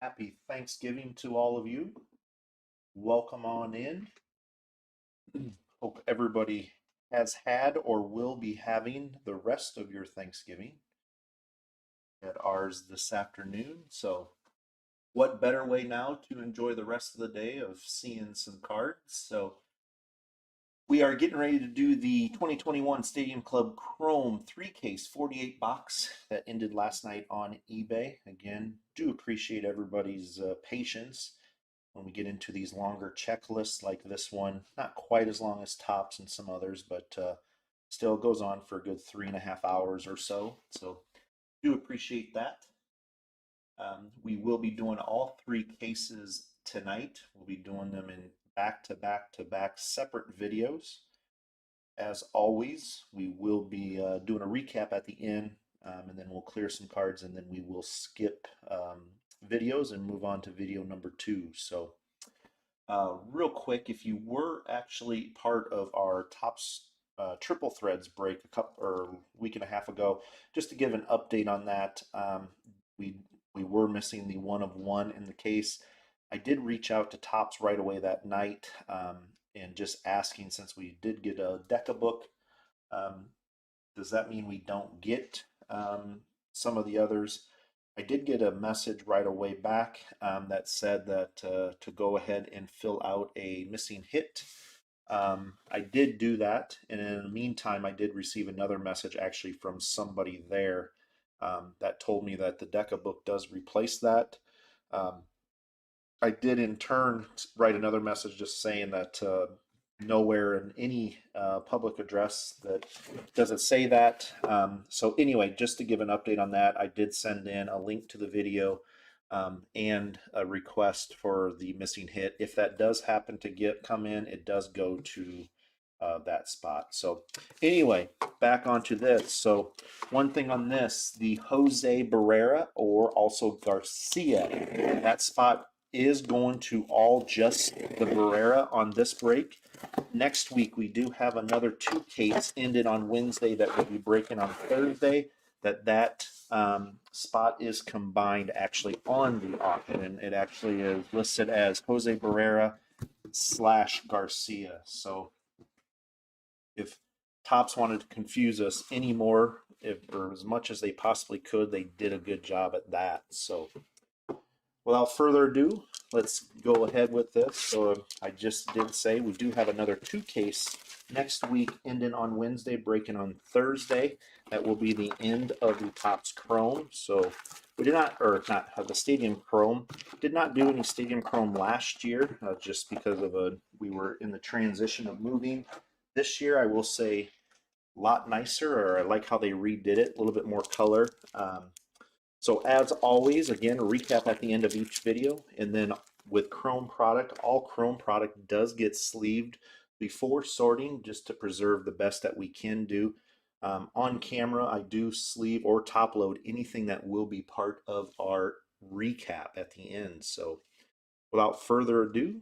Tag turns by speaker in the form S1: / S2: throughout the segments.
S1: Happy Thanksgiving to all of you. Welcome on in. Hope everybody has had or will be having the rest of your Thanksgiving at ours this afternoon. So, what better way now to enjoy the rest of the day of seeing some cards? So, we are getting ready to do the 2021 Stadium Club Chrome 3-case 48 box that ended last night on eBay. Again, do appreciate everybody's patience when we get into these longer checklists like this one. Not quite as long as Tops and some others, but still goes on for a good 3.5 hours or so. So do appreciate that. We will be doing all three cases tonight. We'll be doing them in back to back to back separate videos. As always, we will be doing a recap at the end, and then we'll clear some cards, and then we will skip videos and move on to video number 2. So real quick, if you were actually part of our Tops triple threads break a couple or week and a half ago, just to give an update on that, we were missing the one of one in the case. I did reach out to Tops right away that night and just asking, since we did get a Deca book, um, does that mean we don't get some of the others? I did get a message right away back that said that to go ahead and fill out a missing hit. I did do that, and in the meantime, I did receive another message actually from somebody there that told me that the Deca book does replace that. Um, I did in turn write another message just saying that nowhere in any public address that does it say that. So anyway, just to give an update on that, I did send in a link to the video and a request for the missing hit. If that does happen to come in, it does go to that spot. So anyway, back onto this. So one thing on this, the Jose Barrera, or also Garcia, that spot is going to all just the Barrera on this break. Next week, we do have another 2-case ended on Wednesday that will be breaking on Thursday. That spot is combined actually on the auction, and it actually is listed as Jose Barrera / Garcia. So if Tops wanted to confuse us anymore, or as much as they possibly could, they did a good job at that. So without further ado, let's go ahead with this. So I just did say we do have another 2-case next week, ending on Wednesday, breaking on Thursday. That will be the end of the Topps Chrome. So we did not, or not have the Stadium Chrome. Did not do any Stadium Chrome last year, just because of we were in the transition of moving. This year, I will say, a lot nicer, or I like how they redid it, a little bit more color. So as always, again, a recap at the end of each video, and then with Chrome product, all Chrome product does get sleeved before sorting, just to preserve the best that we can do. On camera, I do sleeve or top load anything that will be part of our recap at the end. So without further ado,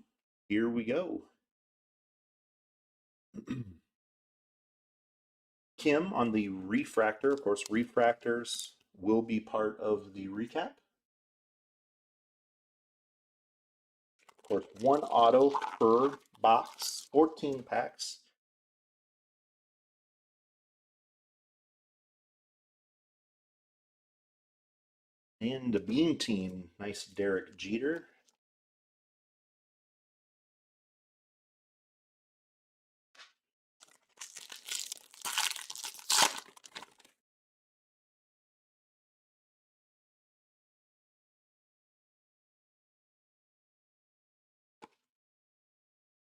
S1: here we go. Kim on the refractor. Of course, refractors will be part of the recap. Of course, one auto per box, 14 packs. And the Beam Team, nice Derek Jeter.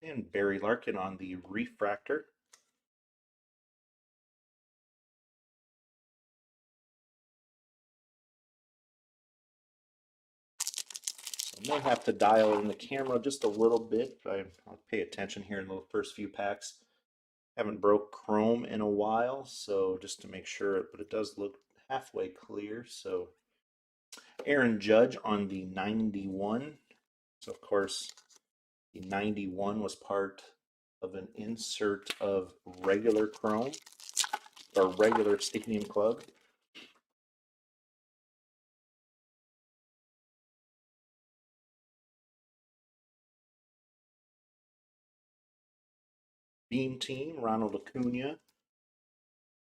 S1: And Barry Larkin on the refractor. I may have to dial in the camera just a little bit. I'll pay attention here in the first few packs. Haven't broke Chrome in a while, so just to make sure, but it does look halfway clear. So Aaron Judge on the 91. So of course, the 91 was part of an insert of regular Chrome, or regular Stadium Club. Beam Team, Ronald Acuna. Of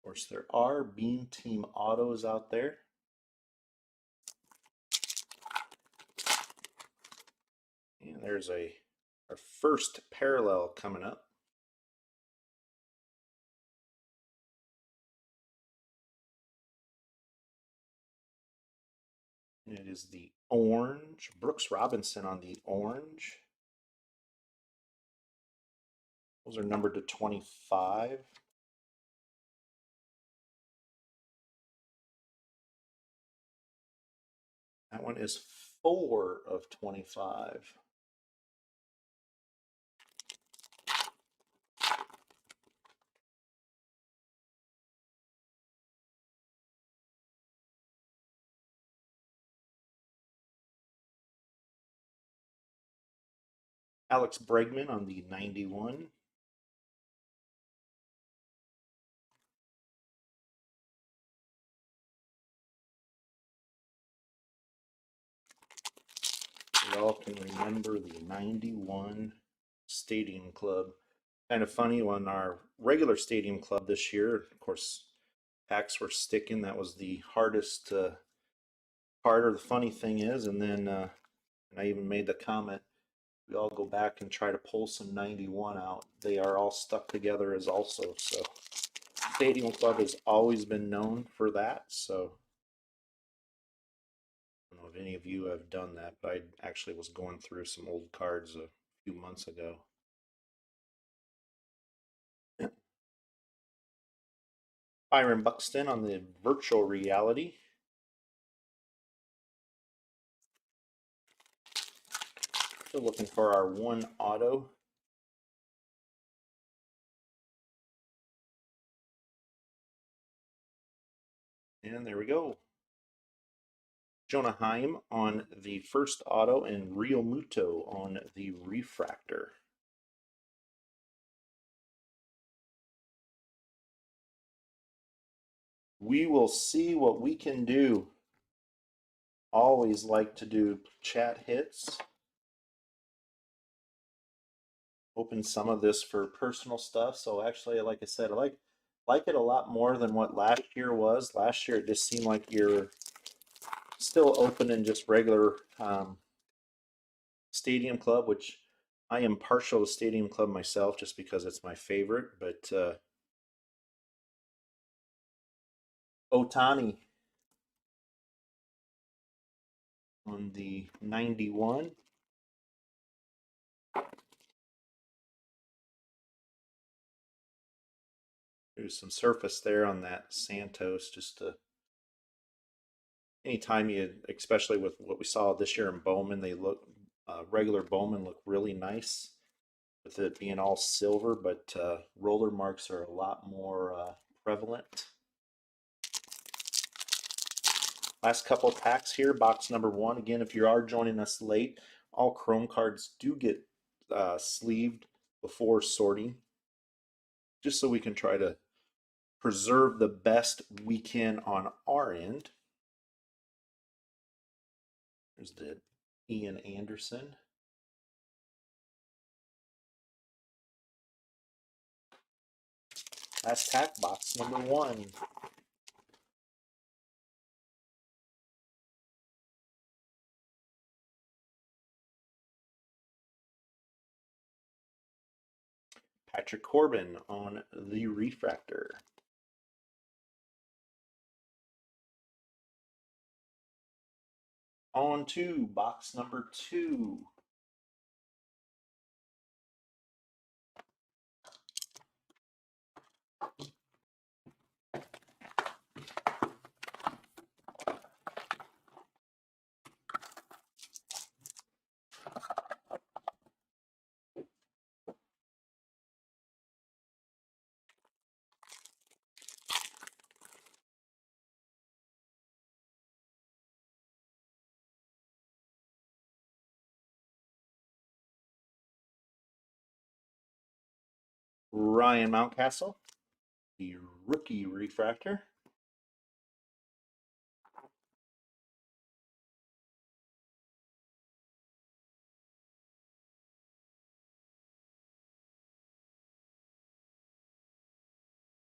S1: course, there are Beam Team autos out there. And there's our first parallel coming up. And it is the orange, Brooks Robinson on the orange. Those are numbered to 25. That one is 4 of 25. Alex Bregman on the 91. We all can remember the 91 Stadium Club. Kind of funny, when our regular Stadium Club this year, of course, packs were sticking. That was the hardest part. Or the funny thing is, and then and I even made the comment, we all go back and try to pull some 91 out. They are all stuck together as also. So Stadium Club has always been known for that. So I don't know if any of you have done that, but I actually was going through some old cards a few months ago. Byron Buxton on the virtual reality. Still looking for our one auto. And there we go. Jonah Heim on the first auto and Real Muto on the refractor. We will see what we can do. Always like to do chat hits. Open some of this for personal stuff. So actually, like I said, I like it a lot more than what last year was. Last year it just seemed like you're still opening just regular Stadium Club, which I am partial to Stadium Club myself just because it's my favorite. But Otani on the 91. There's some surface there on that Santos. Just to, anytime you, especially with what we saw this year in Bowman, they look, regular Bowman look really nice with it being all silver, but roller marks are a lot more prevalent. Last couple of packs here, box number 1. Again, if you are joining us late, all Chrome cards do get sleeved before sorting, just so we can try to preserve the best we can on our end. There's the Ian Anderson. Last pack, box number 1. Patrick Corbin on the refractor. On to box number 2. Ryan Mountcastle, the rookie refractor.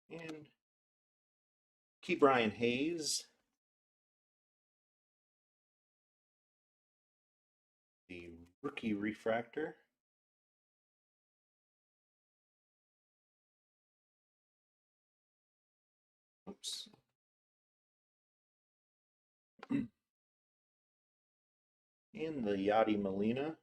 S1: And Key Brian Hayes, the rookie refractor. Oops. And the Yadi Molina.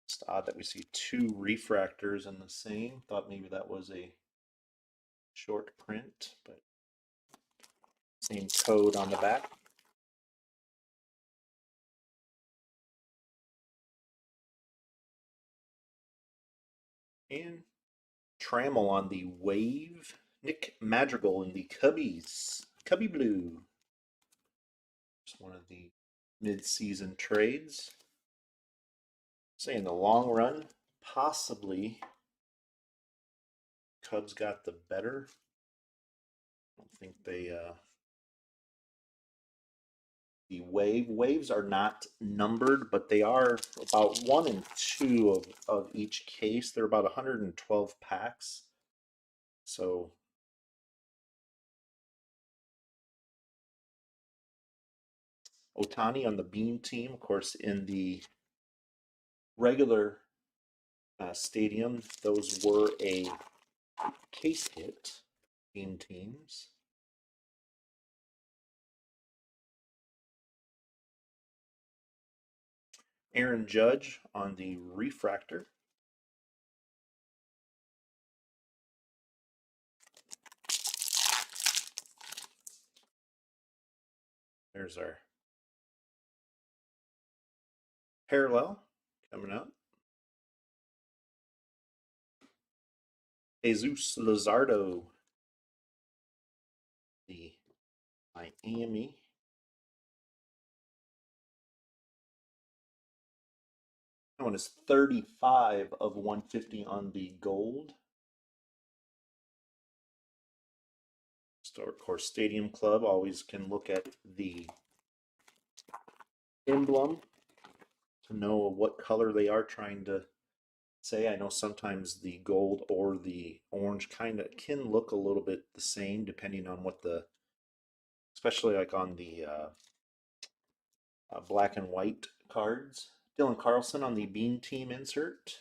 S1: It's odd that we see two refractors in the same. Thought maybe that was a short print, but same code on the back. And Trammell on the Wave. Nick Madrigal in the Cubbies. Cubby Blue. It's one of the mid-season trades. Say in the long run, possibly Cubs got the better. I don't think they the waves are not numbered, but they are about 1 and 2 of each case. They're about 112 packs. So Otani on the Beam team, of course, in the regular stadium, those were a case hit. Beam teams. Aaron Judge on the refractor. There's our parallel coming up. Jesus Luzardo, the Miami. That one is 35 of 150 on the gold. So, of course, Stadium Club always can look at the emblem to know what color they are trying to say. I know sometimes the gold or the orange kind of can look a little bit the same depending on what the, especially like on the black and white cards. Dylan Carlson on the Bean Team insert.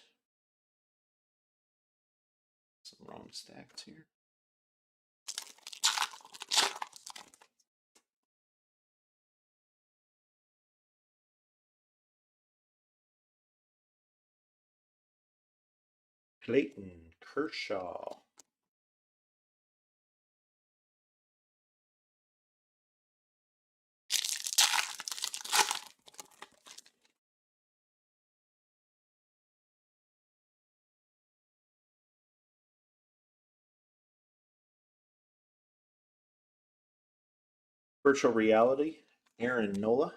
S1: Some wrong stacks here. Clayton Kershaw. Virtual Reality, Aaron Nola.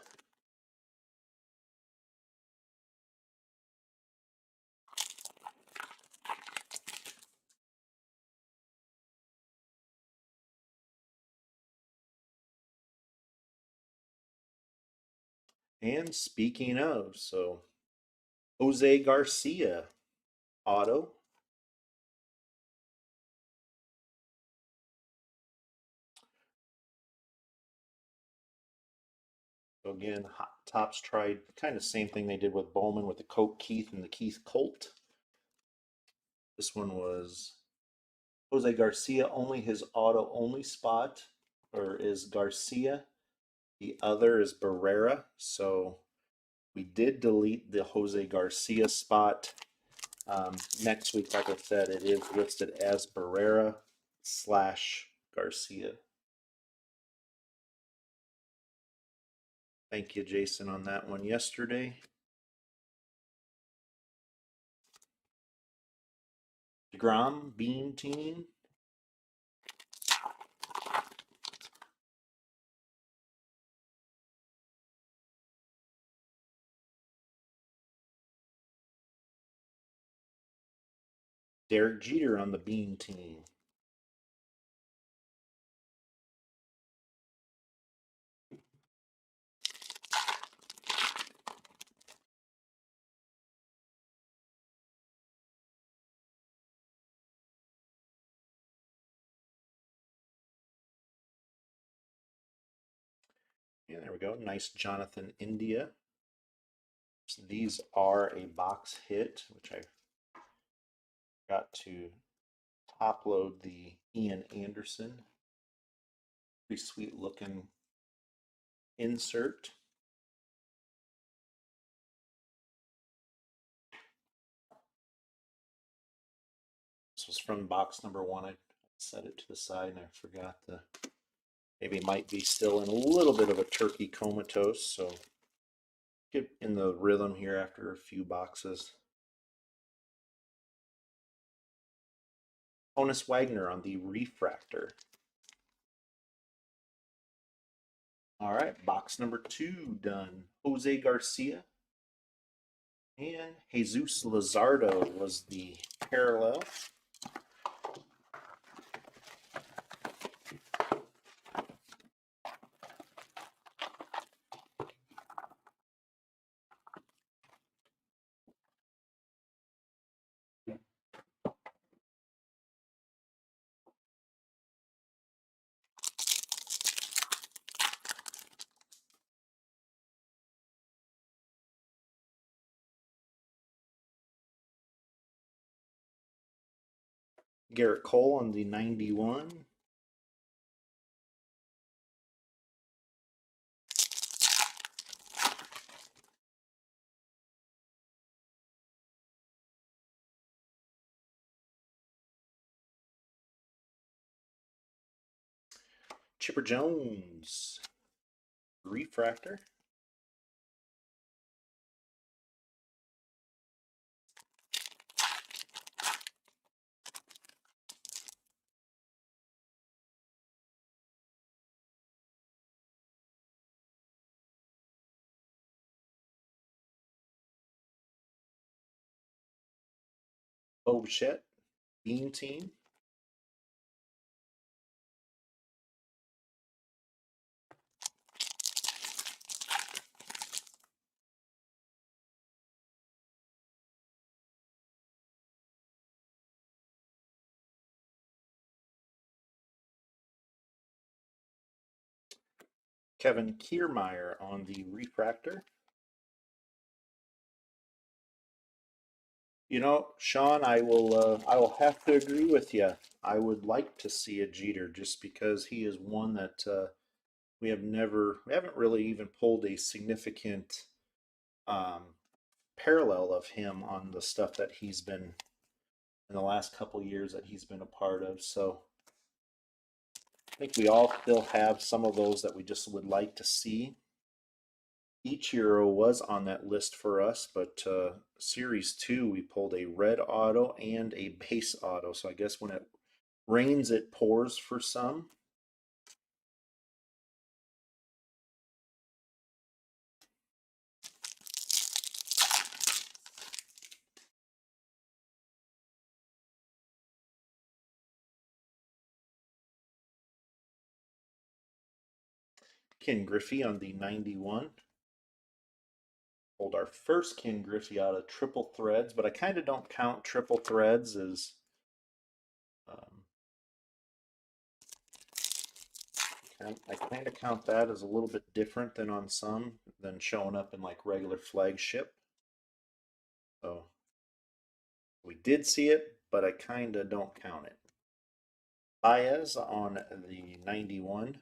S1: And speaking of, so Jose Garcia auto. So again, Hot Tops tried kind of same thing they did with Bowman with the Coke Keith and the Keith Colt. This one was Jose Garcia, only his auto only spot, or is Garcia. The other is Barrera. So we did delete the Jose Garcia spot. Next week, like I said, it is listed as Barrera / Garcia. Thank you, Jason, on that one yesterday. DeGrom, Beam Team. Derek Jeter on the Beam Team. Yeah, there we go. Nice Jonathan India. So these are a box hit, which I got to top load the Ian Anderson. Pretty sweet looking insert. This was from box number one. I set it to the side and I forgot the, maybe might be still in a little bit of a turkey comatose, so get in the rhythm here after a few boxes. Honus Wagner on the refractor. All right, box number two done. Jose Garcia and Jesus Luzardo was the parallel. Garrett Cole on the 91. Chipper Jones, refractor. Bo Bichette, Beam Team. Kevin Kiermaier on the refractor. You know, Sean, I will have to agree with you. I would like to see a Jeter just because he is one that we haven't really even pulled a significant um, parallel of him on the stuff that he's been in the last couple years that he's been a part of. So I think we all still have some of those that we just would like to see. Ichiro was on that list for us, but Series 2, we pulled a red auto and a base auto. So I guess when it rains, it pours for some. Ken Griffey on the 91. Pulled our first Ken Griffey out of triple threads, but I kind of don't count triple threads as I kind of count that as a little bit different than on some than showing up in like regular flagship. So we did see it, but I kind of don't count it. Baez on the 91.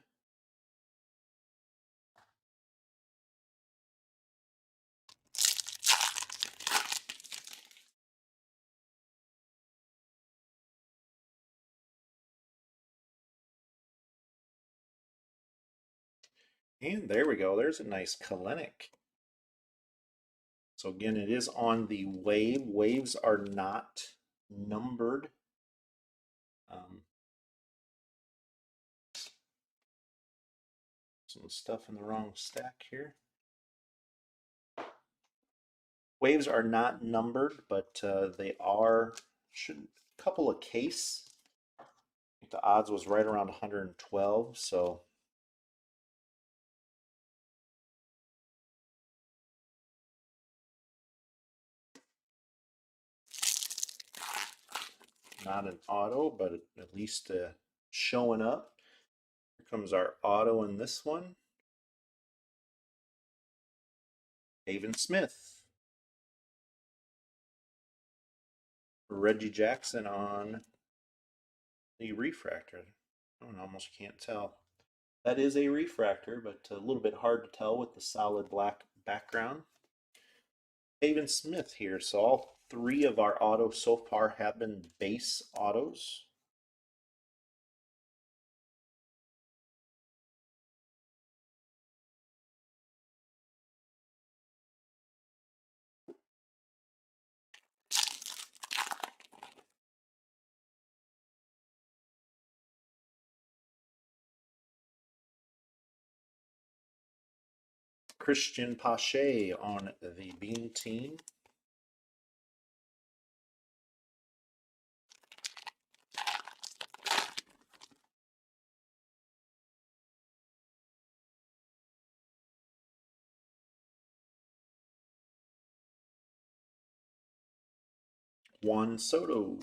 S1: And there we go. There's a nice Kalenic. So again, it is on the wave. Waves are not numbered. Some stuff in the wrong stack here. Waves are not numbered, but they are, should, couple of case. I think the odds was right around 112, so not an auto, but at least showing up. Here comes our auto in this one. Haven Smith. Reggie Jackson on the refractor. I almost can't tell. That is a refractor, but a little bit hard to tell with the solid black background. Haven Smith here. So all three of our autos so far have been base autos. Christian Pache on the Bean team. Juan Soto.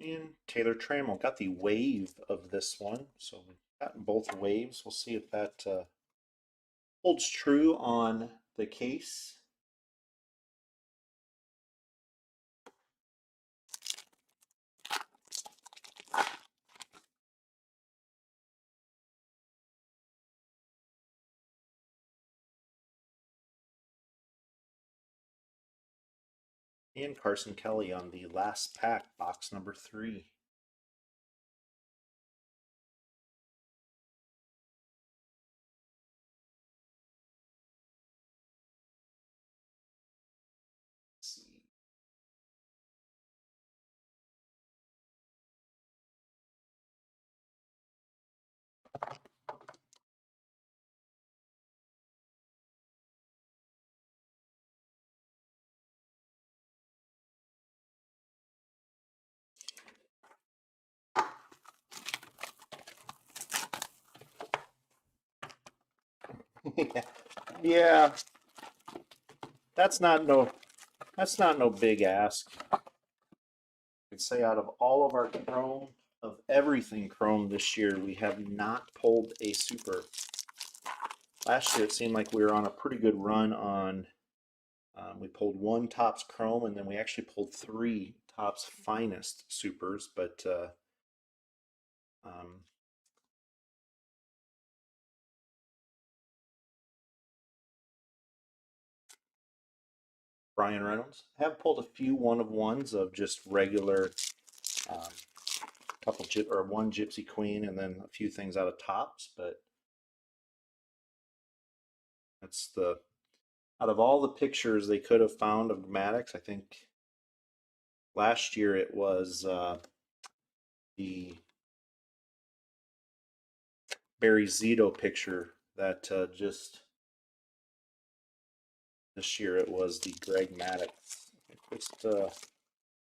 S1: And Taylor Trammell got the wave of this one. So we've gotten both waves. We'll see if that holds true on the case. And Carson Kelly on the last pack, box number 3. Let's see. Yeah, that's not no big ask. I'd say out of all of our chrome, of everything chrome this year, we have not pulled a super. Last year it seemed like we were on a pretty good run on. We pulled one Topps Chrome, and then we actually pulled 3 Topps Finest Supers. But um, Brian Reynolds have pulled a few one of ones of just regular, um, couple or one Gypsy Queen, and then a few things out of Topps. But that's the out of all the pictures they could have found of Maddox, I think last year it was the Barry Zito picture that just this year it was the Greg Maddox. It just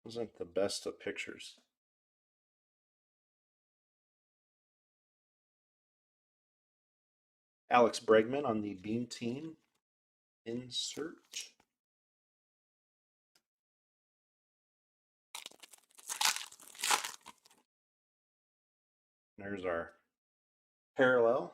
S1: wasn't the best of pictures. Alex Bregman on the Beam team. Insert. There's our parallel.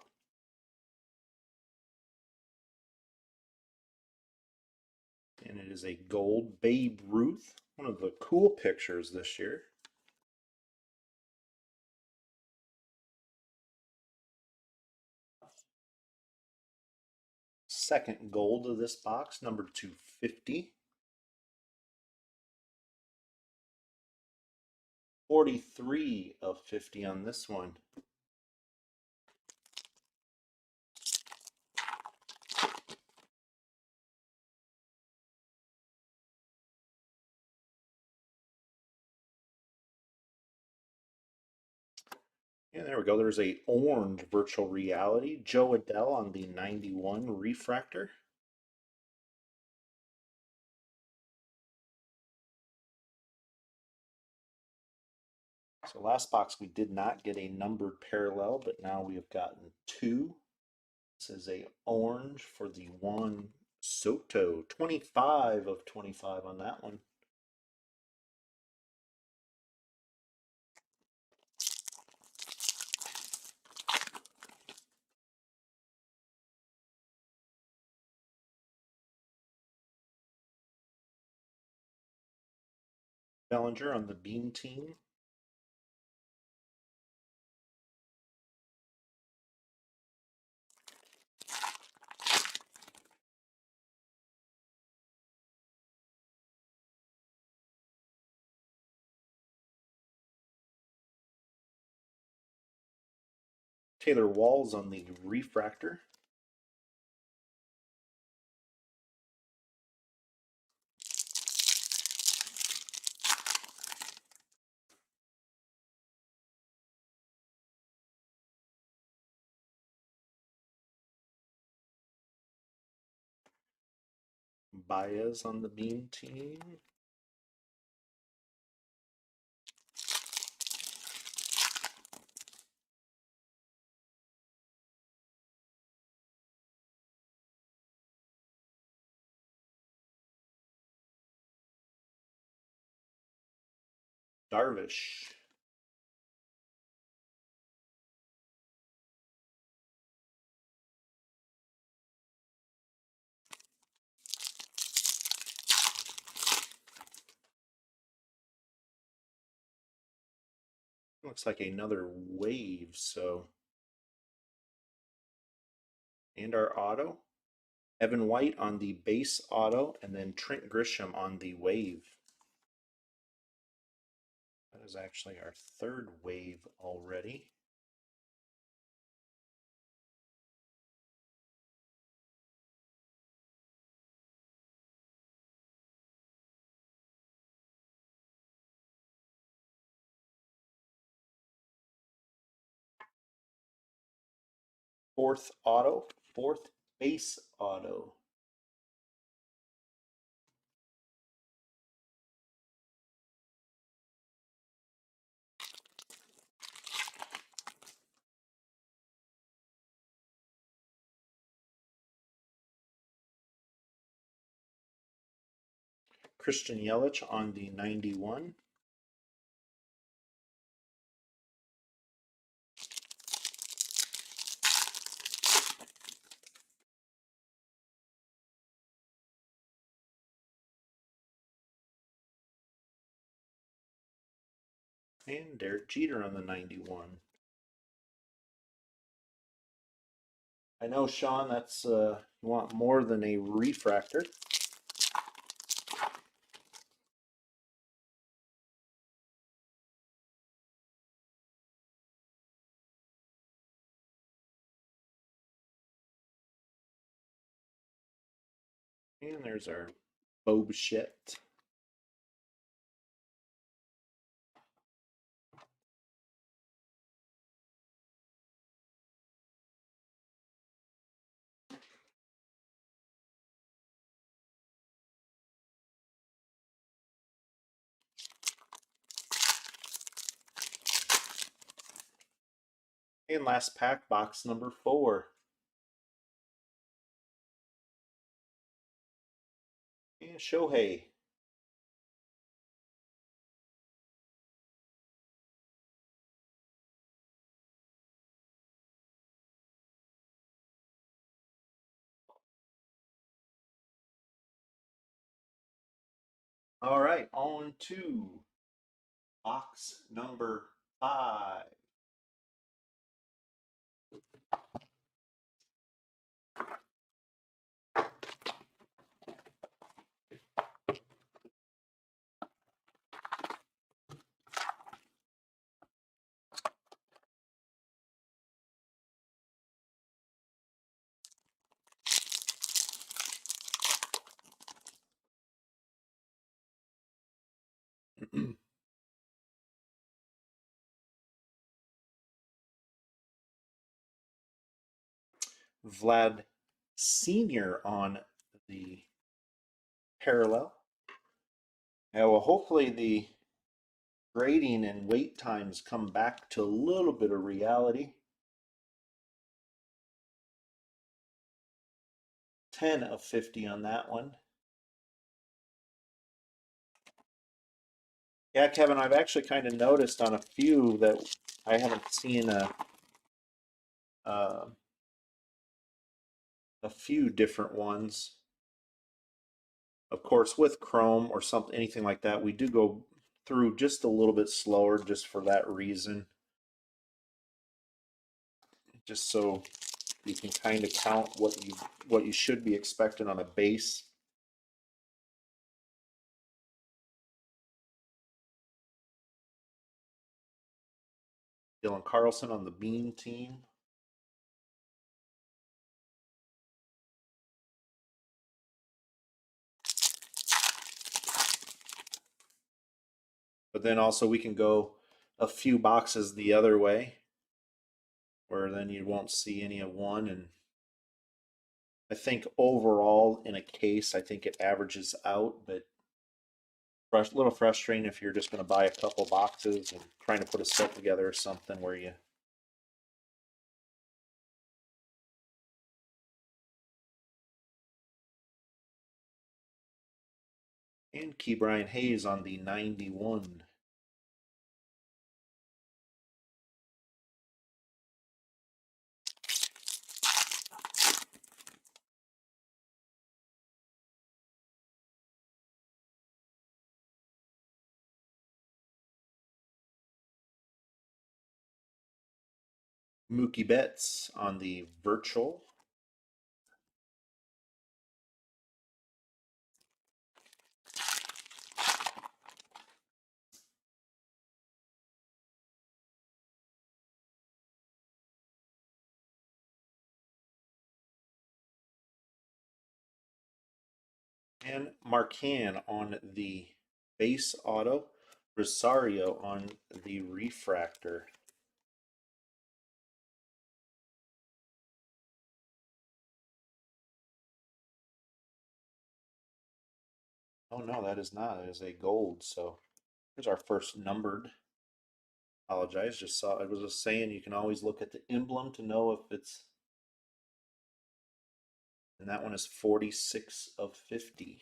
S1: And it is a gold Babe Ruth. One of the cool pictures this year. Second gold of this box, number 250. 43 of 50 on this one. Yeah, there we go. There's a orange virtual reality. Joe Adele on the 91 refractor. So last box we did not get a numbered parallel, but now we have gotten 2. This is a orange for the Juan Soto. 25 of 25 on that one. Bellinger on the Beam team. Taylor Walls on the Refractor. Baez on the Beam team. Darvish. Looks like another wave, so. And our auto. Evan White on the base auto, and then Trent Grisham on the wave. That is actually our third wave already. Fourth auto, fourth base auto. Christian Yelich on the 91. And Derek Jeter on the 91. I know, Sean, that's you want more than a refractor. And there's our Bo Bichette. And last pack, box number 4. And Shohei. All right, on to box number 5. Vlad Sr. on the parallel. Now, well, hopefully the grading and wait times come back to a little bit of reality. 10 of 50 on that one. Yeah, Kevin, I've actually kind of noticed on a few that I haven't seen uh, a few different ones. Of course, with Chrome or something, anything like that, we do go through just a little bit slower just for that reason. Just so you can kind of count what you should be expecting on a base. Dylan Carlson on the Bean team. But then also we can go a few boxes the other way, where then you won't see any of one. And I think overall in a case, I think it averages out, but a little frustrating if you're just going to buy a couple boxes and trying to put a set together or something where you. And Key Brian Hayes on the 91. Mookie Betts on the virtual. And Marcan on the base auto. Rosario on the refractor. Oh no, that is not. It is a gold. So here's our first numbered. Apologize, just saw. I was just saying you can always look at the emblem to know if it's. And that one is 46 of 50.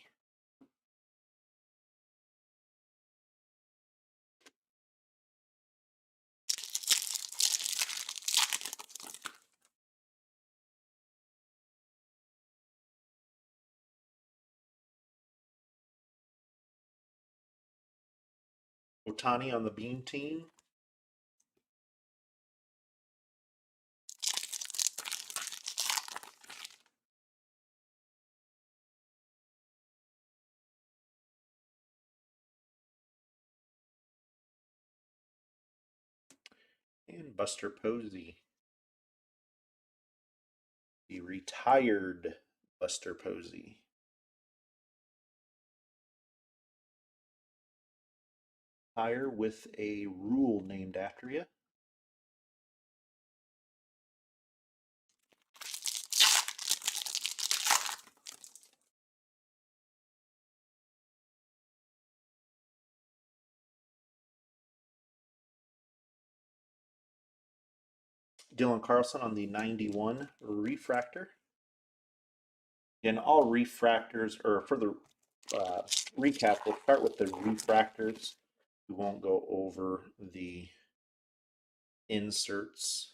S1: Otani on the Bean team. And Buster Posey. The retired Buster Posey. Tire with a rule named after you. Dylan Carlson on the 91 refractor. Again, all refractors, or for the recap, we'll start with the refractors. We won't go over the inserts.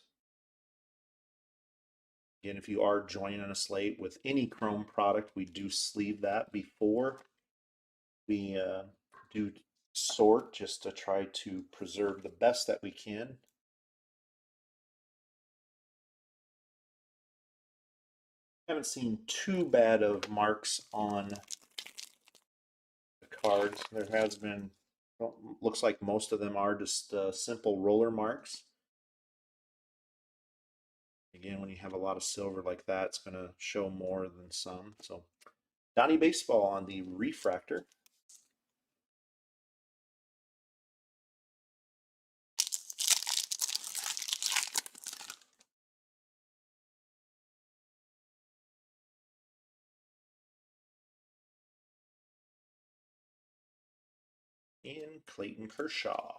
S1: Again, if you are joining a slate with any Chrome product, we do sleeve that before we do sort, just to try to preserve the best that we can. Haven't seen too bad of marks on the cards. There has been, well, looks like most of them are just simple roller marks. Again, when you have a lot of silver like that, it's going to show more than some. So, Donnie Baseball on the refractor. And Clayton Kershaw.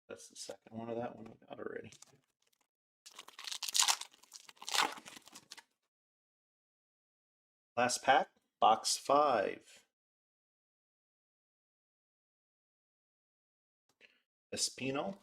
S1: That's the second one of that one we got already. Last pack, box 5. Espino.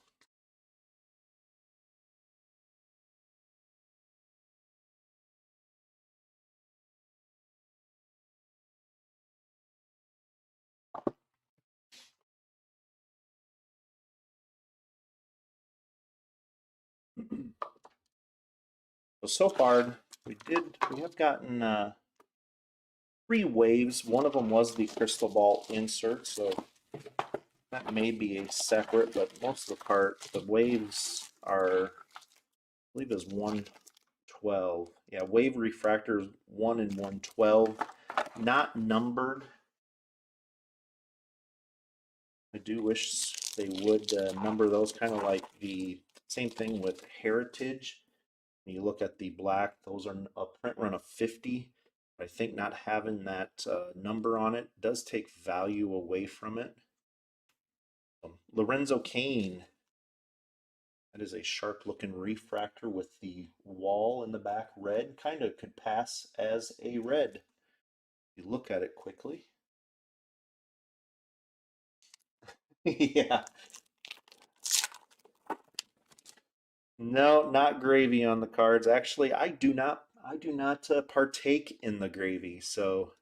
S1: So far, we have gotten 3 waves. One of them was the crystal ball insert, so that may be a separate, but most of the waves are, I believe is 112. Yeah, wave refractors 1 and 112, not numbered. I do wish they would number those, kind of like the same thing with Heritage. When you look at the black, those are a print run of 50. I think not having that number on it does take value away from it. Lorenzo Kane. That is a sharp looking refractor with the wall in the back red. Kind of could pass as a red. You look at it quickly. Yeah. No, not gravy on the cards. Actually, I do not partake in the gravy. So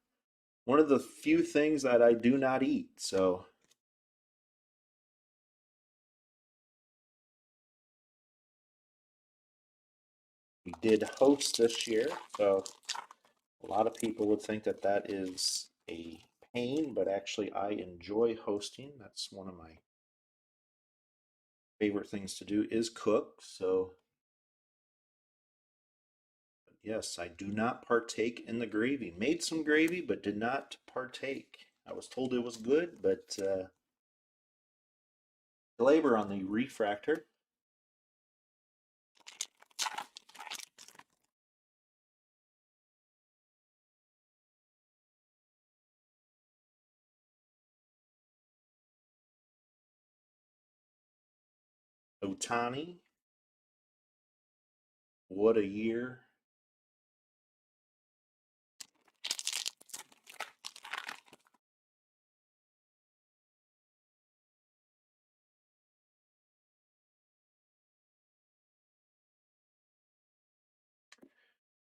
S1: one of the few things that I do not eat. So we did host this year. So a lot of people would think that that is a pain, but actually I enjoy hosting. That's one of my favorite things to do is cook. So yes, I do not partake in the gravy. Made some gravy, but did not partake. I was told it was good, but labor on the refractor. Otani, what a year.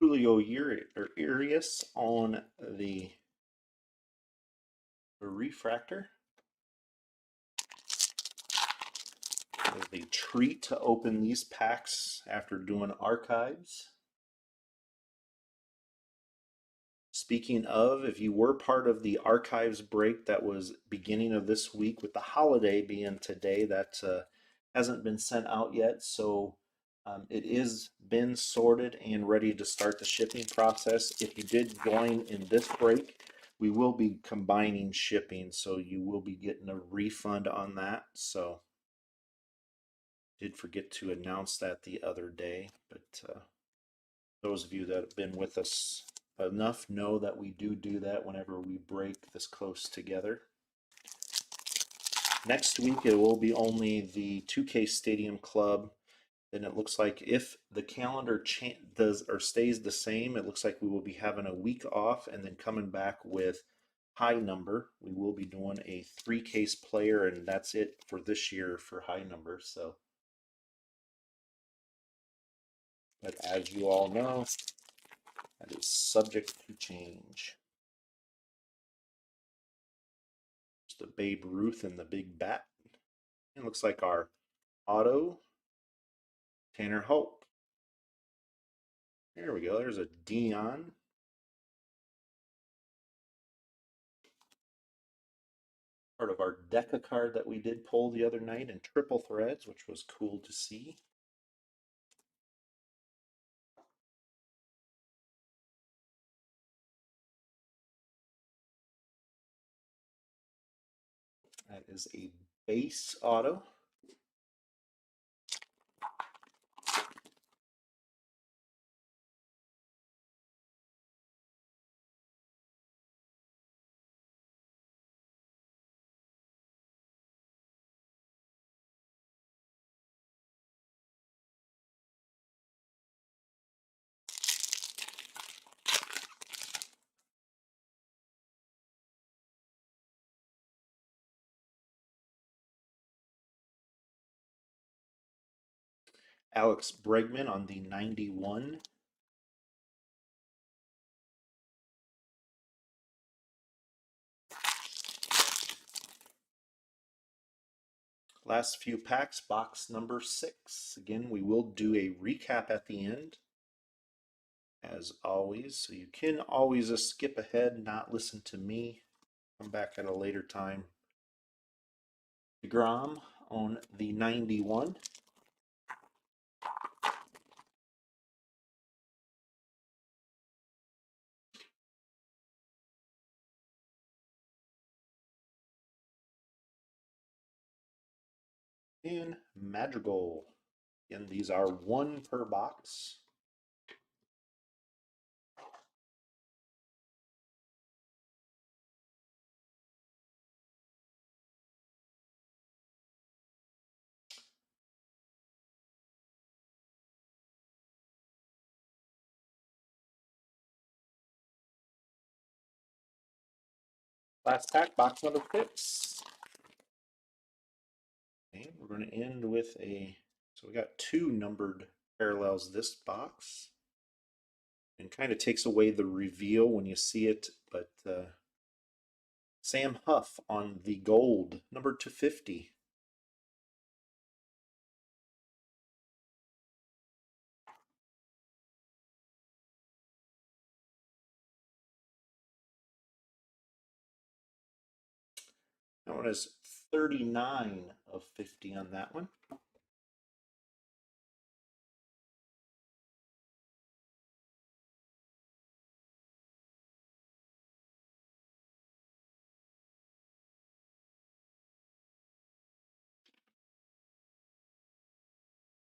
S1: Julio Urias on the refractor. It was a treat to open these packs after doing archives. Speaking of, if you were part of the archives break that was beginning of this week, with the holiday being today, that hasn't been sent out yet. So it is been sorted and ready to start the shipping process. If you did join in this break, we will be combining shipping, so you will be getting a refund on that. So did forget to announce that the other day, but those of you that have been with us enough know that we do that whenever we break this close together. Next week it will be only the 2K Stadium Club. Then it looks like if the calendar does or stays the same, it looks like we will be having a week off and then coming back with high number. We will be doing a 3-case player, and that's it for this year for high number. So, but as you all know, that is subject to change. Just a Babe Ruth and the big bat. It looks like our auto, Tanner Hope. There we go. There's a Dion. Part of our Deca card that we did pull the other night in triple threads, which was cool to see. That is a base auto. Alex Bregman on the 91. Last few packs, box number 6. Again, we will do a recap at the end, as always. So you can always skip ahead, not listen to me. Come back at a later time. DeGrom on the 91. And Madrigal. Again, these are 1 per box. Last pack, box number 6. Okay, we're going to end with so we got 2 numbered parallels this box. And kind of takes away the reveal when you see it, but Sam Huff on the gold, number 250. That one is 39 of 50 on that one.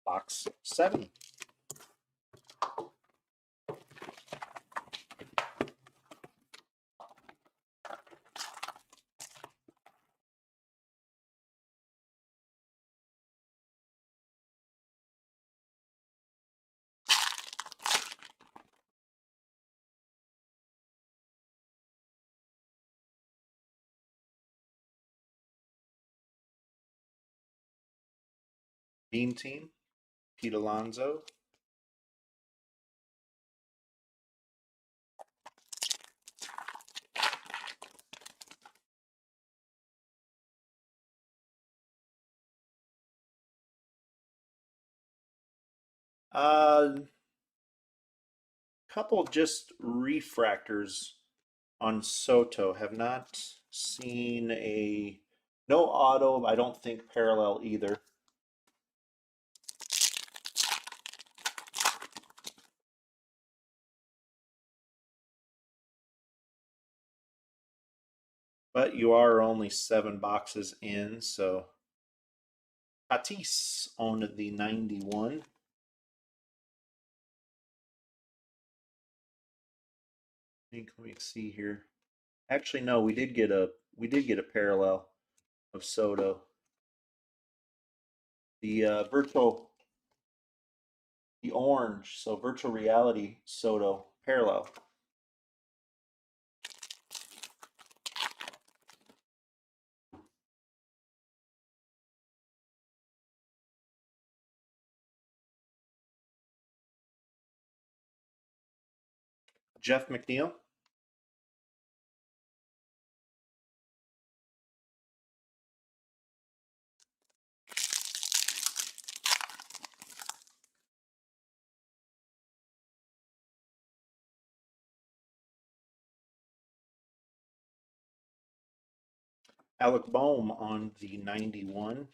S1: Box 7. Beam Team, Pete Alonso. Couple just refractors on Soto. Have not seen no auto. I don't think parallel either. But you are only 7 boxes in, so Tatis on the 91. Let me see here. Actually, no, we did get a parallel of Soto. The the orange, so virtual reality Soto parallel. Jeff McNeil. Alec Boehm on the 91.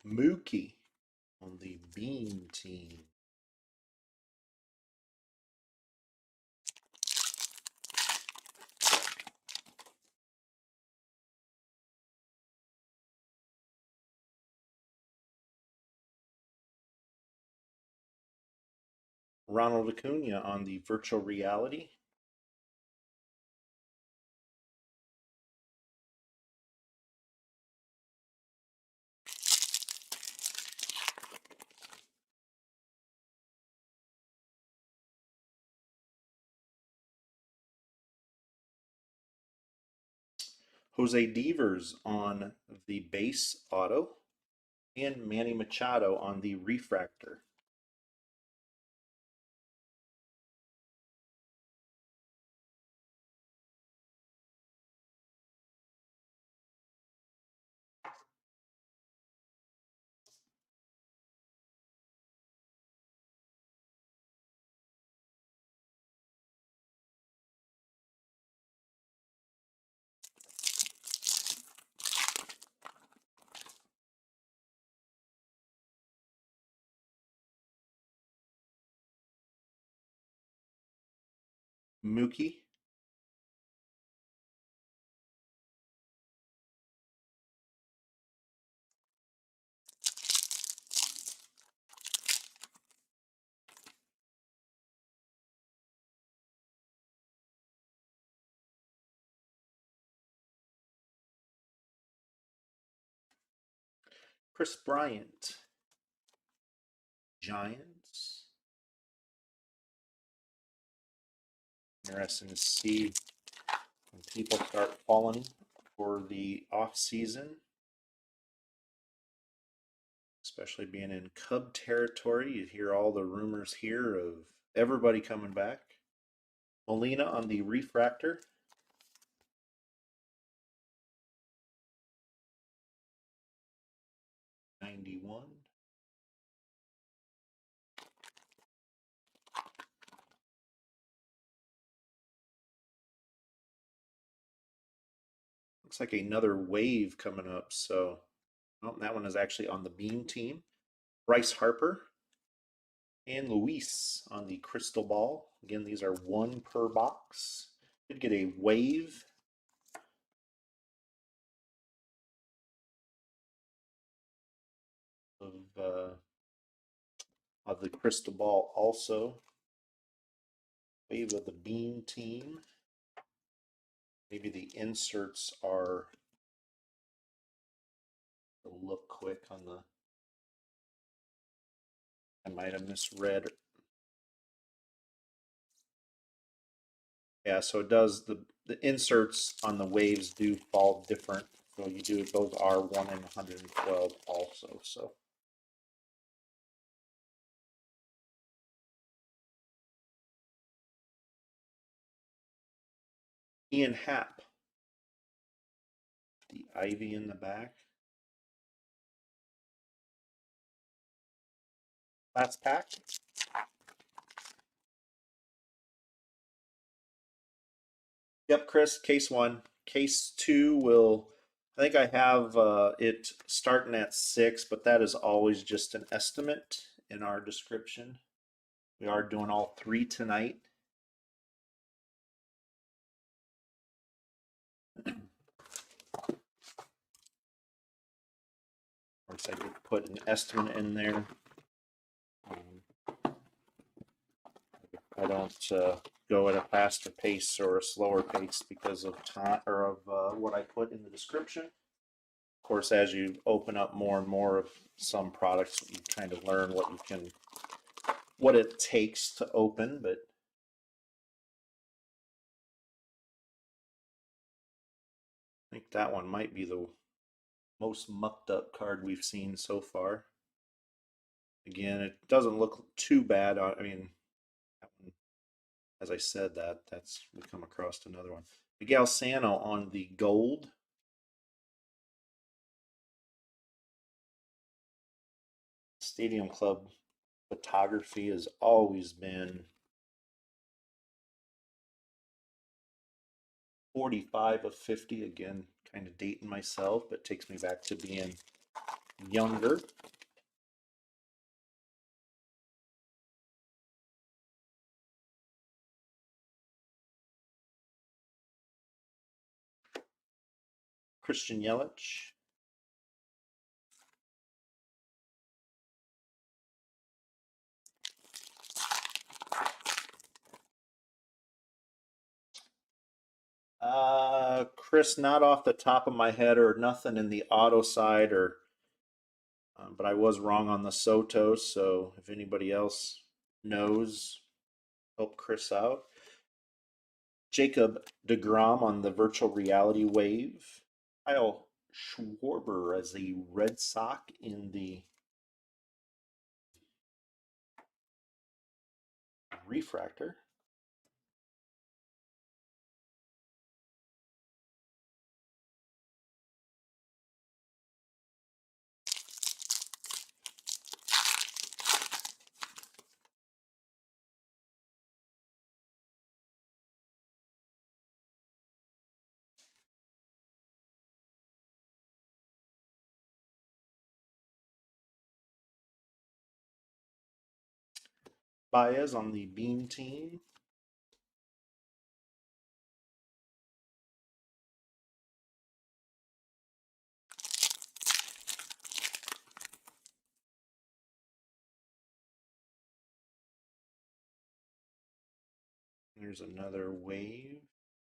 S1: Mookie on the Beam Team. Ronald Acuna on the virtual reality. Jose Devers on the base auto, and Manny Machado on the refractor. Mookie, Chris Bryant, Giants. Interesting to see when people start falling for the off season, especially being in Cub territory. You hear all the rumors here of everybody coming back. Molina on the refractor. '91. Looks like another wave coming up. So, oh, that one is actually on the Beam team. Bryce Harper and Luis on the Crystal Ball. Again, these are one per box. Did get a wave. Of the Crystal Ball also. Wave of the Beam team. Maybe the inserts are look quick on the. I might have misread. Yeah, so it does the inserts on the waves do fall different. So you do those are 1 in 112 also. So Ian Happ, the ivy in the back. Last pack. Yep, Chris, case 1. Case 2 will, I think I have it starting at 6, but that is always just an estimate in our description. We are doing all 3 tonight. Of course, I did put an estimate in there. I don't go at a faster pace or a slower pace because of time or of what I put in the description. Of course, as you open up more and more of some products, you kind of learn what it takes to open. But I think that one might be the most mucked up card we've seen so far. Again, it doesn't look too bad. I mean, as I said, that's we come across another one. Miguel Sano on the gold. Stadium Club photography has always been 45 of 50. Again, kind of dating myself, but takes me back to being younger. Christian Yelich. Chris, not off the top of my head or nothing in the auto side or but I was wrong on the Soto, so if anybody else knows, help Chris out. Jacob DeGrom on the virtual reality wave. Kyle Schwarber as a Red Sox in the refractor. Baez on the Beam team. There's another wave.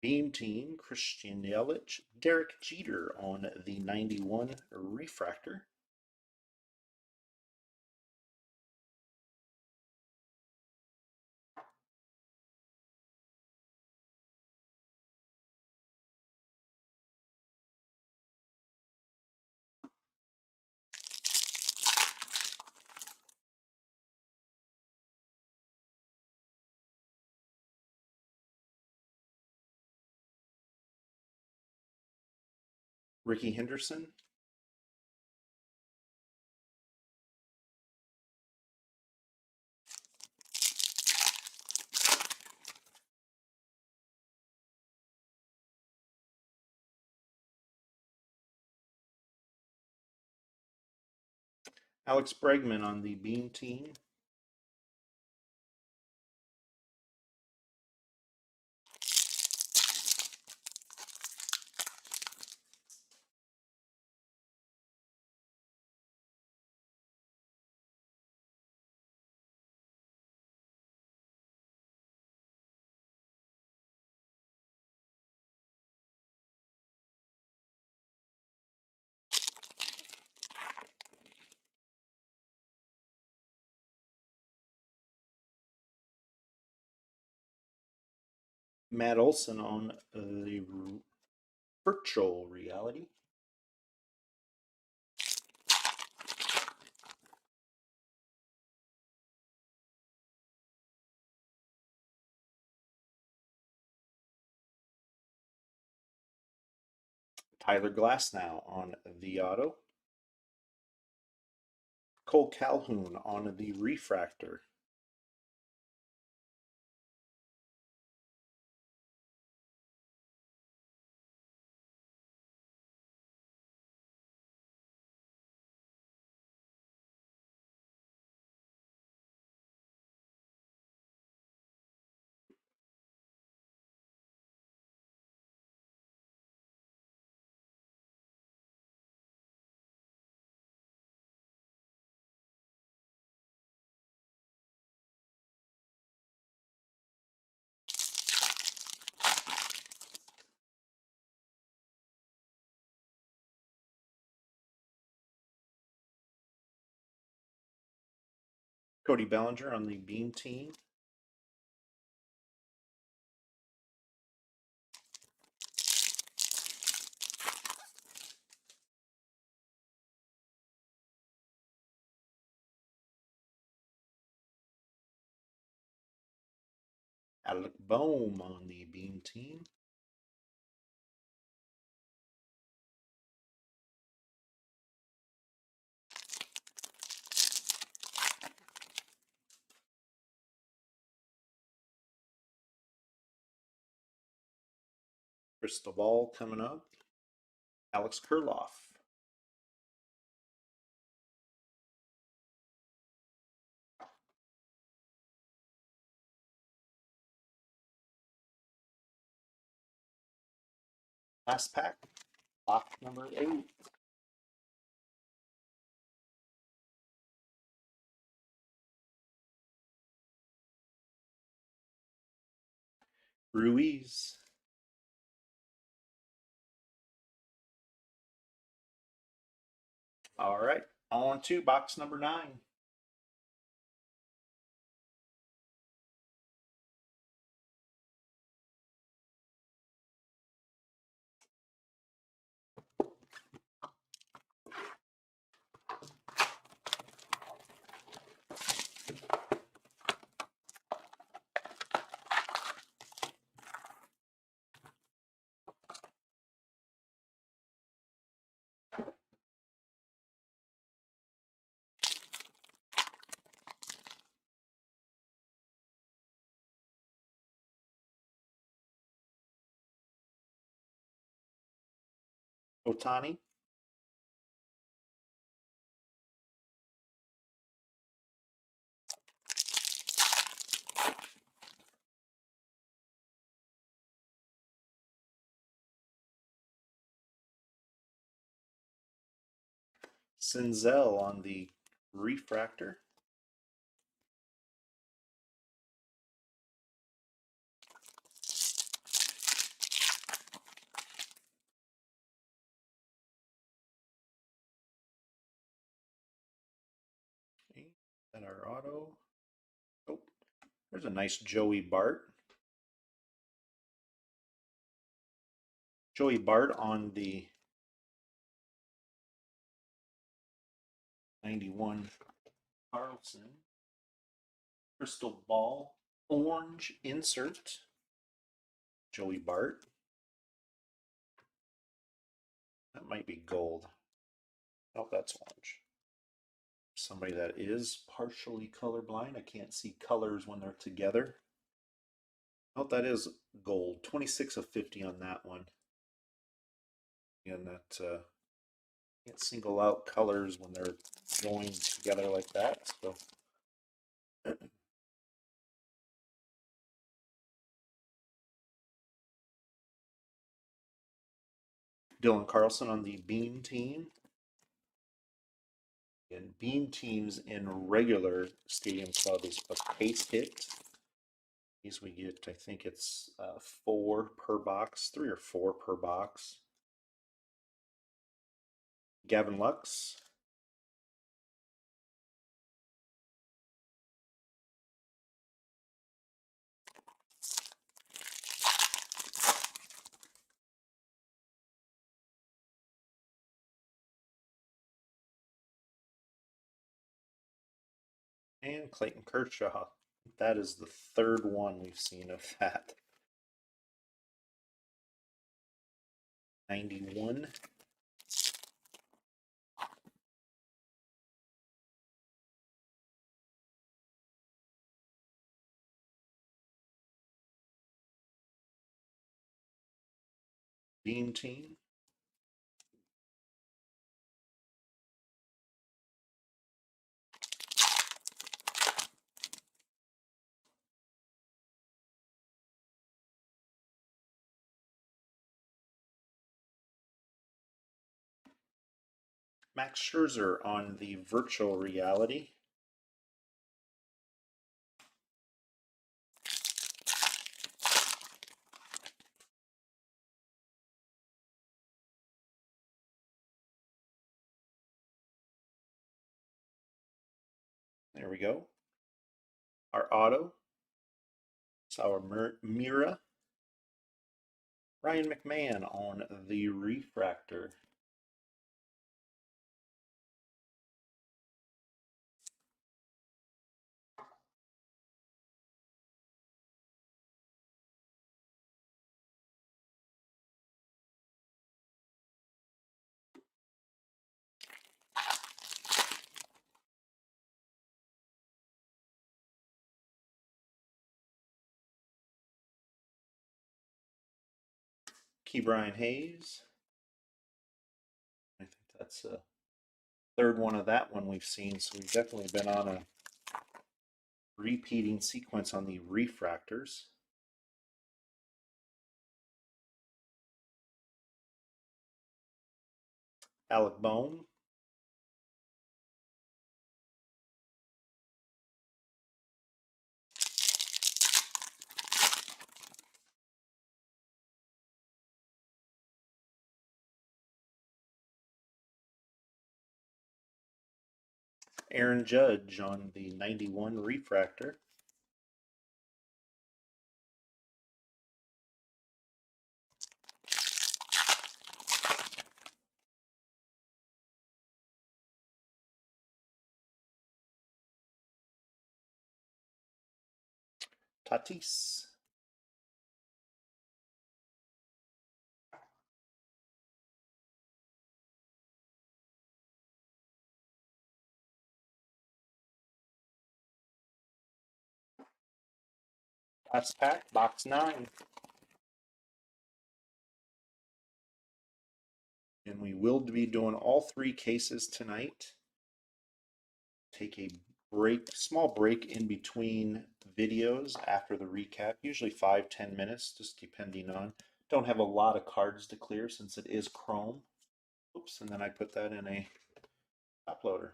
S1: Beam team, Christian Yelich, Derek Jeter on the 91 refractor. Ricky Henderson. Alex Bregman on the Beam team. Matt Olson on the virtual reality. Tyler Glasnow on the auto. Cole Calhoun on the refractor. Cody Bellinger on the Beam team. Alec Bohm on the Beam team. Crystal Ball coming up. Alex Kurloff. Last pack, box number 8. Ruiz. All right, on to box number 9. Otani, Senzel on the refractor. Okay, and our auto. Oh, there's a nice Joey Bart. Joey Bart on the 91 Carlson. Crystal ball, orange insert. Joey Bart. That might be gold. Oh, that's orange. Somebody that is partially colorblind. I can't see colors when they're together. Oh, that is gold. 26 of 50 on that one. And that can't single out colors when they're joined together like that. So Dylan Carlson on the Beam team. And Beam teams in regular Stadium Club is a case hit. These we get, I think it's 4 per box, 3 or 4 per box. Gavin Lux. And Clayton Kershaw. That is the third one we've seen of that. 91. Beam team. Max Scherzer on the virtual reality. There we go. Our auto. It's our Mira. Ryan McMahon on the refractor. Key Brian Hayes. I think that's a third one of that one we've seen, so we've definitely been on a repeating sequence on the refractors. Alec Bohm. Aaron Judge on the 91 refractor. Tatis. Last pack, box 9. And we will be doing all three cases tonight. Take a small break in between videos after the recap, usually 5-10 minutes, just depending on. Don't have a lot of cards to clear since it is Chrome. Oops, and then I put that in a top loader.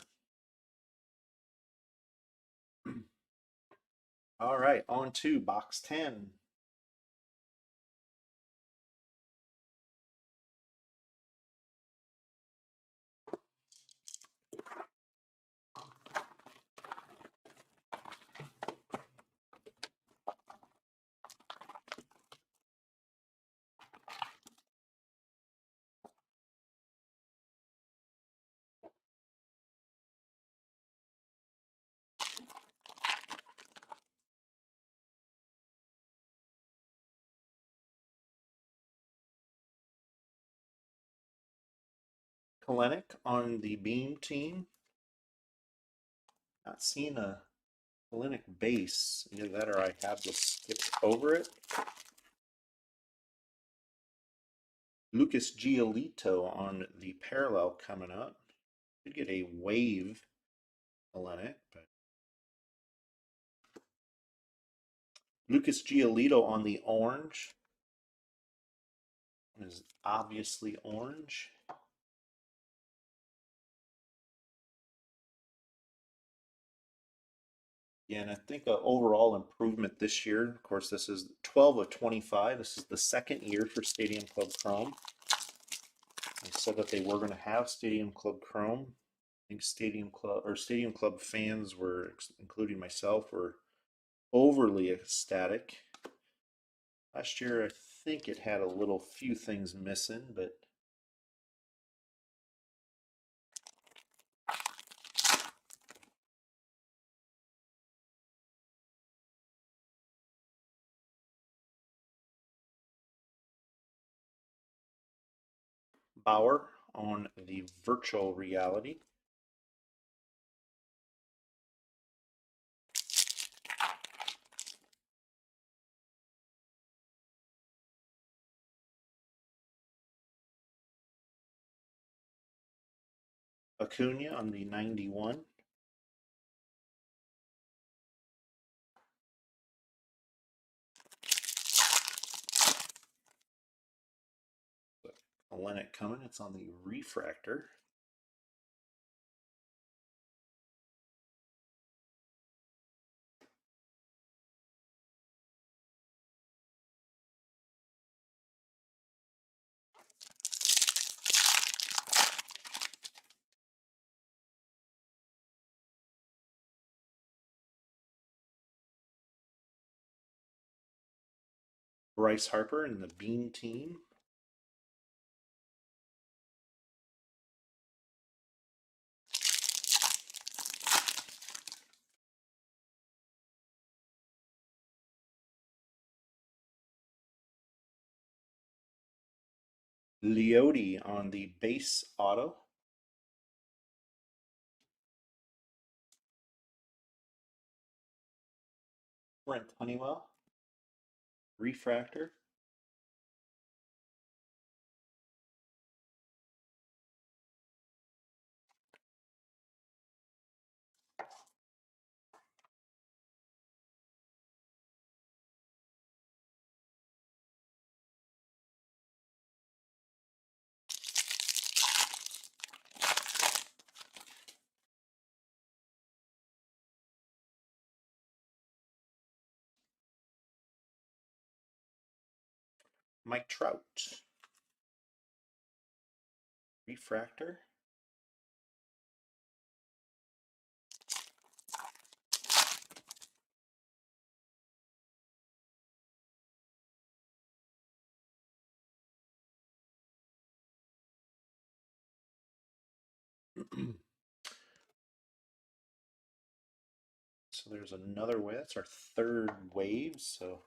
S1: All right, on to box 10. Kalenic on the beam team. Not seeing a Kalenic base. Either that or I have just skipped over it. Lucas Giolito on the parallel coming up. Could get a wave Kalenic, but Lucas Giolito on the orange is obviously orange. Yeah, and I think an overall improvement this year. Of course, this is 12 of 25. This is the second year for Stadium Club Chrome. They said that they were going to have Stadium Club Chrome. I think Stadium Club fans were, including myself, were overly ecstatic. Last year, I think it had a few things missing, but Bauer on the virtual reality. Acuna on the 91. Kalenic coming. It's on the refractor. Bryce Harper and the Beam team. Leote on the base auto. Brent Honeywell. Refractor. Mike Trout. Refractor. So there's another wave. That's our third wave. So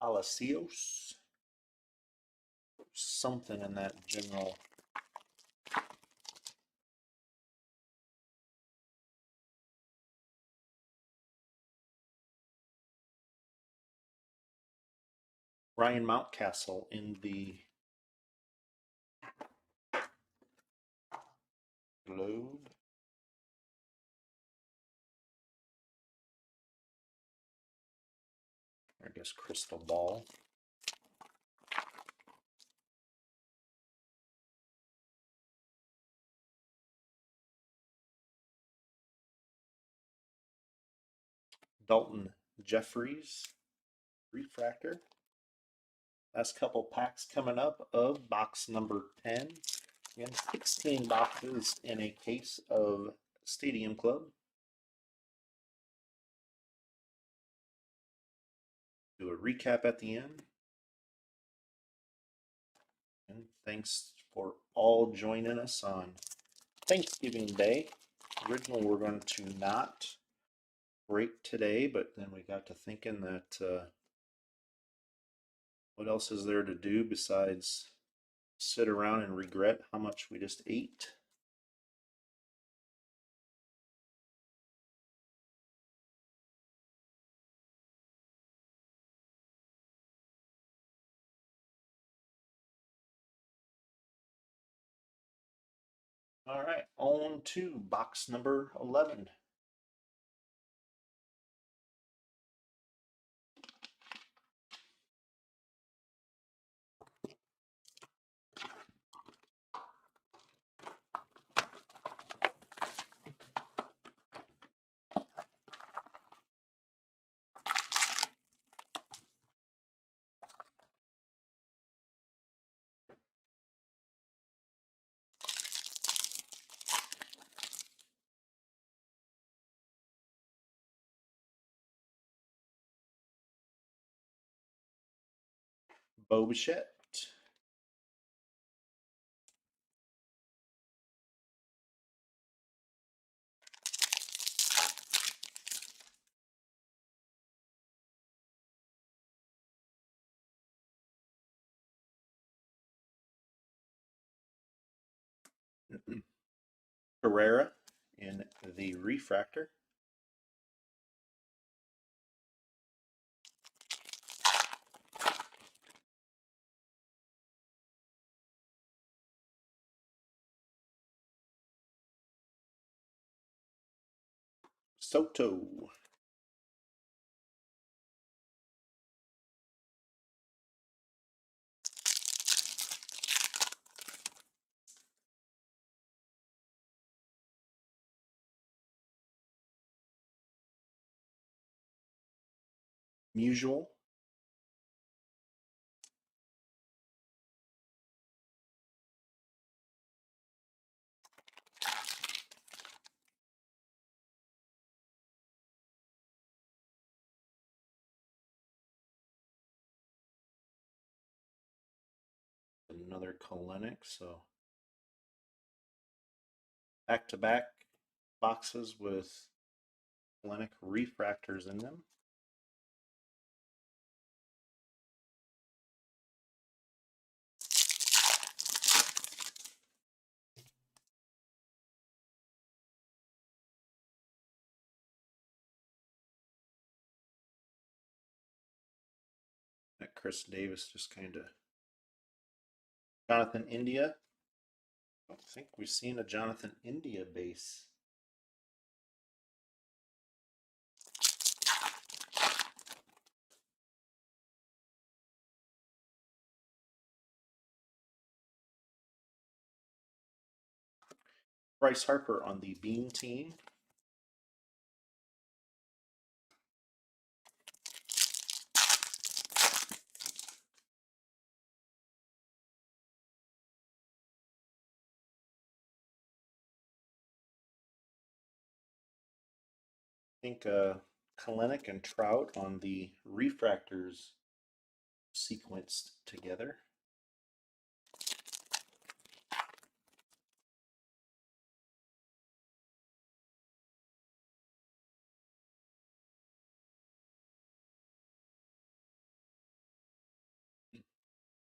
S1: Palacios. Something in that general. Ryan Mountcastle in the Globe. I guess crystal ball. Dalton Jeffries refractor. Last couple packs coming up of box number 10. Again, 16 boxes in a case of Stadium Club. Do a recap at the end. And thanks for all joining us on Thanksgiving Day. Originally, we're going to not break today, but then we got to thinking that what else is there to do besides sit around and regret how much we just ate? All right, on to box number 11. Bo Bichette, Carrera in the refractor, Soto, Musial, another Kalenic. So back-to-back boxes with Kalenic refractors in them. That Chris Davis just kind of. Jonathan India. I don't think we've seen a Jonathan India base. Bryce Harper on the Beam team. I think Kalenic and Trout on the refractors sequenced together.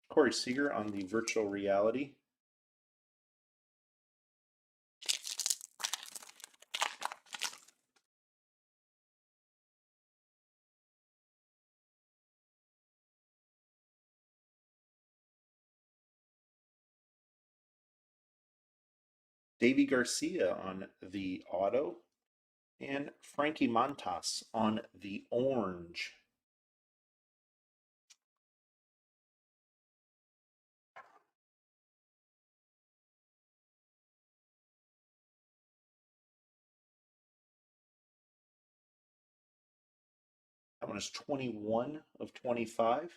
S1: Corey Seager on the virtual reality. Davy Garcia on the auto, and Frankie Montas on the orange. That one is 21 of 25.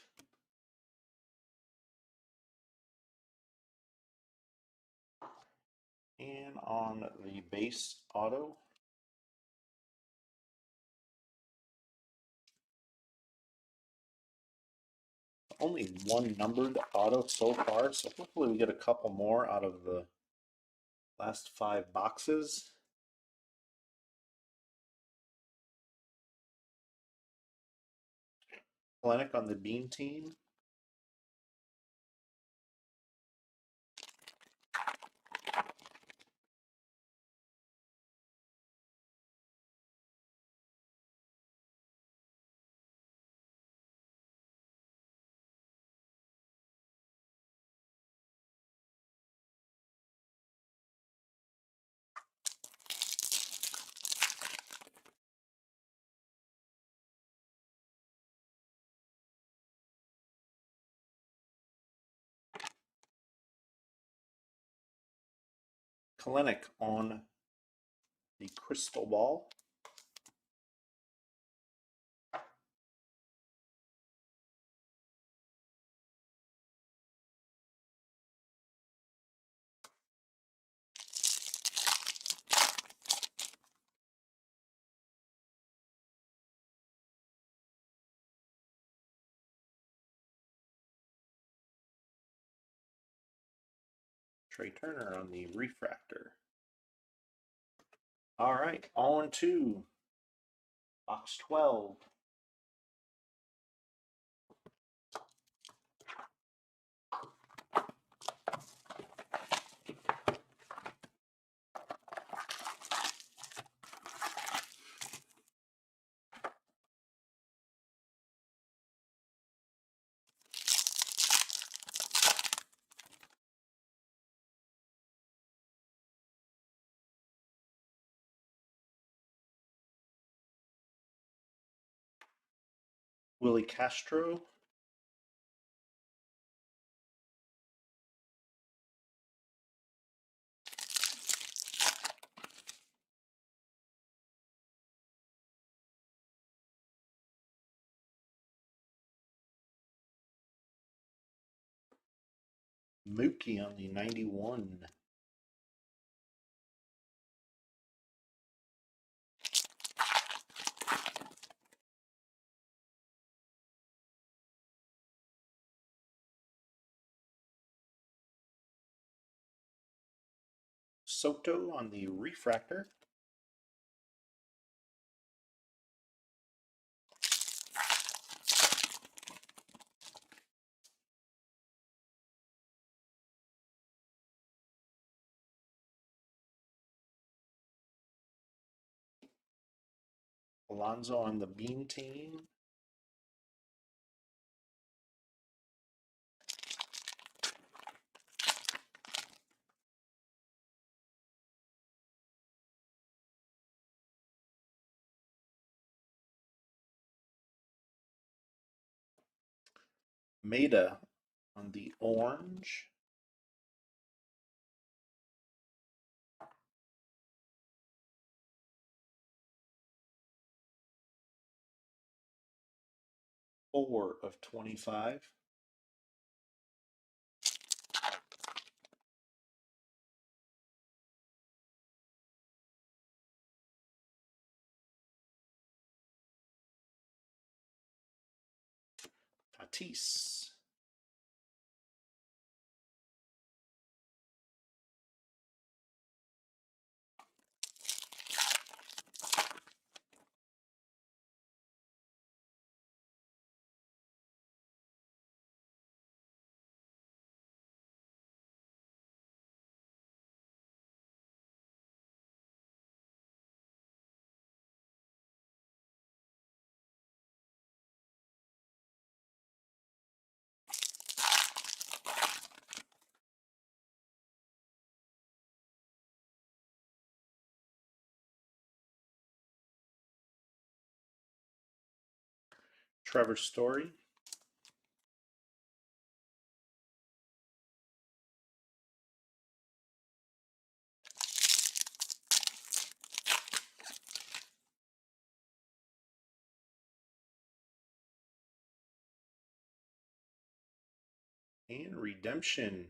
S1: And on the base auto, only one numbered auto so far, so hopefully we get a couple more out of the last 5 boxes. Clinic on the Bean team. Clinic on the crystal ball. Trey Turner on the refractor. All right, on to box 12. Willie Castro. Mookie on the 91. Soto on the refractor. Alonso on the Bean team. Maeda on the orange. Four of 25. Tatis. Trevor's story. And redemption.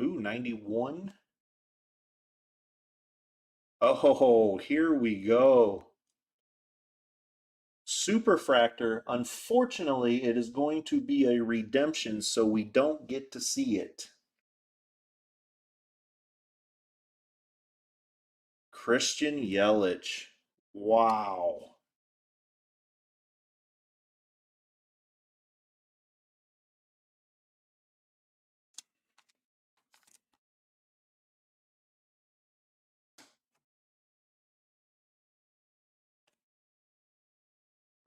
S1: Ooh, 91. Oh, here we go. Superfractor. Unfortunately, it is going to be a redemption, so we don't get to see it. Christian Yelich. Wow.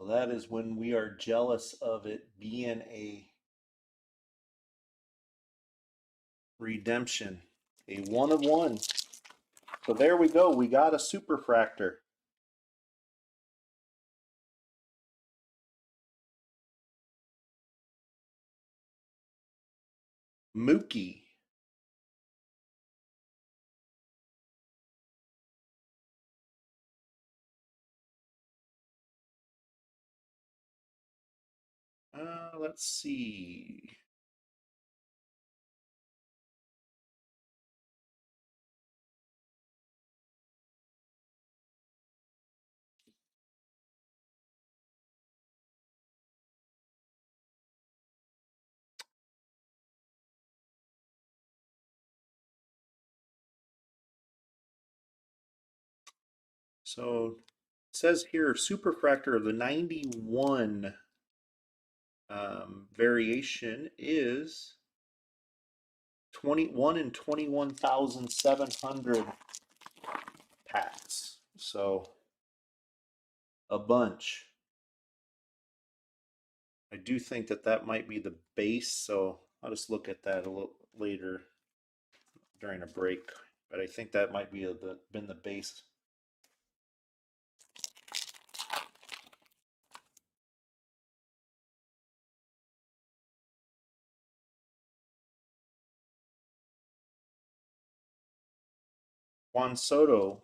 S1: Well, that is when we are jealous of it being a redemption. A 1 of 1. So there we go. We got a superfractor. Mookie. Let's see. So it says here superfractor of the 91 variation is 21 in 21,700 packs. So a bunch. I do think that that might be the base, so I'll just look at that a little later during a break. But I think that might be been the base. Juan Soto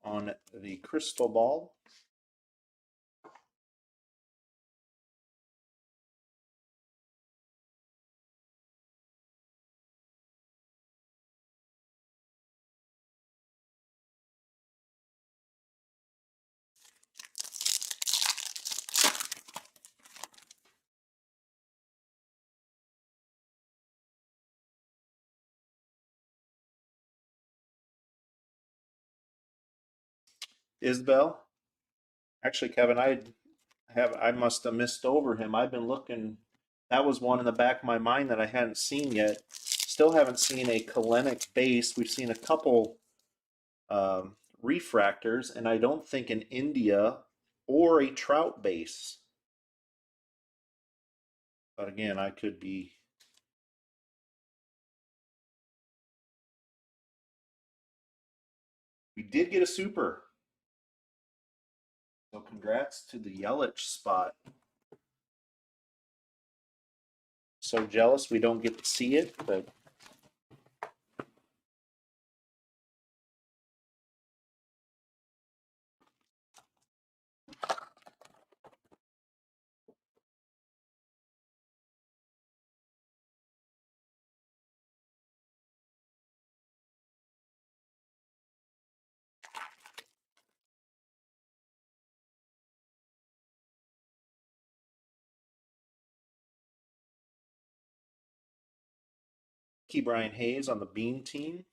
S1: on the crystal ball. Isbell. Actually, Kevin, I must have missed over him. I've been looking. That was one in the back of my mind that I hadn't seen yet. Still haven't seen a Kalenic base. We've seen a couple refractors, and I don't think an India or a Trout base. But again, I could be. We did get a super. So congrats to the Yelich spot. So jealous we don't get to see it, but Key Brian Hayes on the Bean team.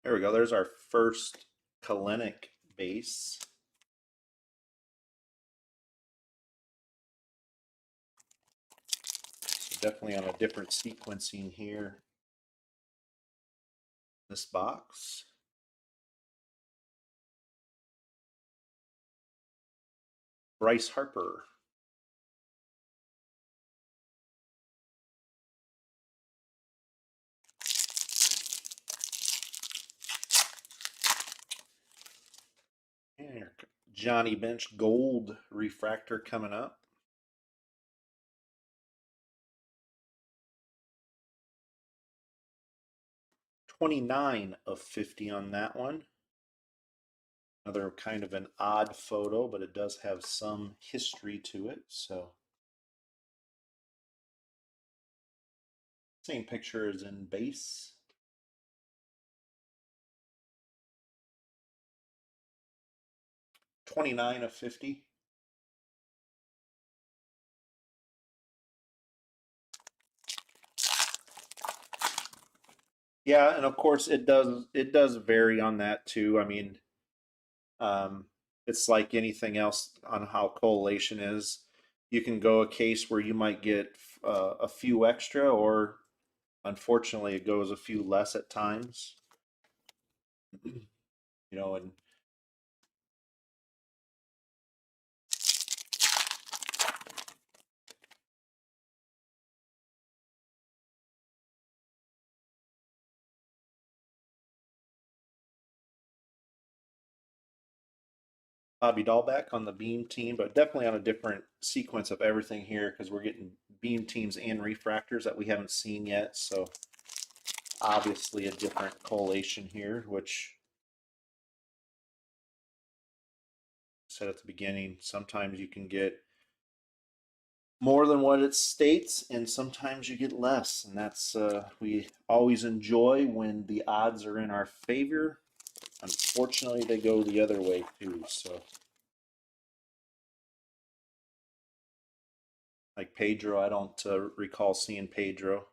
S1: There we go. There's our first Kalenic base. So definitely on a different sequencing here. This box. Bryce Harper. And Johnny Bench gold refractor coming up. 29 of 50 on that one. Another kind of an odd photo, but it does have some history to it. So same picture as in base. 29 of 50. Yeah, and of course it does vary on that too. I mean, um, it's like anything else on how collation is. You can go a case where you might get a few extra, or unfortunately, it goes a few less at times. And Bobby Dahlbeck on the beam team, but definitely on a different sequence of everything here because we're getting beam teams and refractors that we haven't seen yet. So obviously a different collation here, which I said at the beginning, sometimes you can get more than what it states, and sometimes you get less. And that's we always enjoy when the odds are in our favor. Unfortunately, they go the other way too. So, like Pedro, I don't recall seeing Pedro,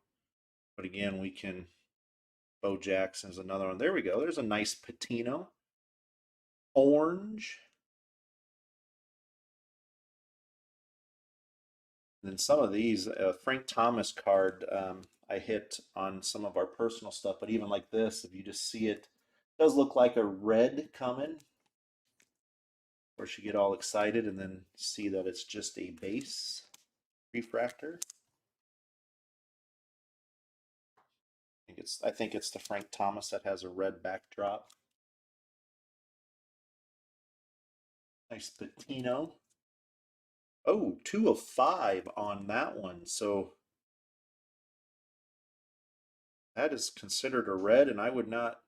S1: but again, we can. Bo Jackson's another one. There we go. There's a nice Patino. Orange. And then some of these, Frank Thomas card, I hit on some of our personal stuff, but even like this, if you just see it, does look like a red coming. Of course, you get all excited and then see that it's just a base refractor. I think it's the Frank Thomas that has a red backdrop. Nice Patino. Oh, 2 of 5 on that one. So that is considered a red, and I would not.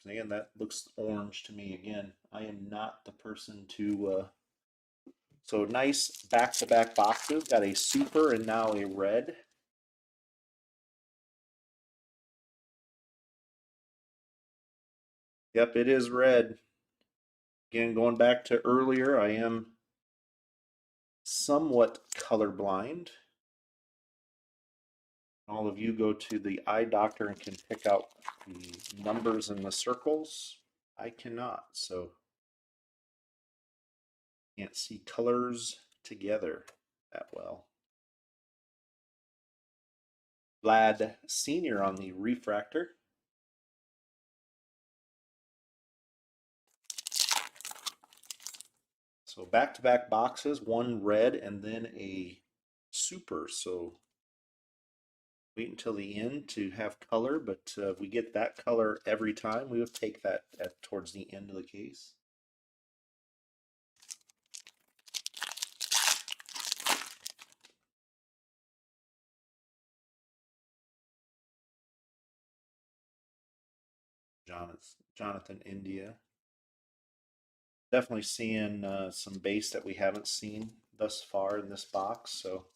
S1: Again, that looks orange to me. Again, I am not the person to. So nice back-to-back boxes. Got a super and now a red. Yep, it is red. Again, going back to earlier, I am somewhat colorblind. All of you go to the eye doctor and can pick out the numbers in the circles. I cannot, so can't see colors together that well. Vlad Sr. on the refractor. So back-to-back boxes, one red and then a super. So wait until the end to have color, but if we get that color every time, we would take that towards the end of the case. Jonathan India. Definitely seeing some base that we haven't seen thus far in this box. So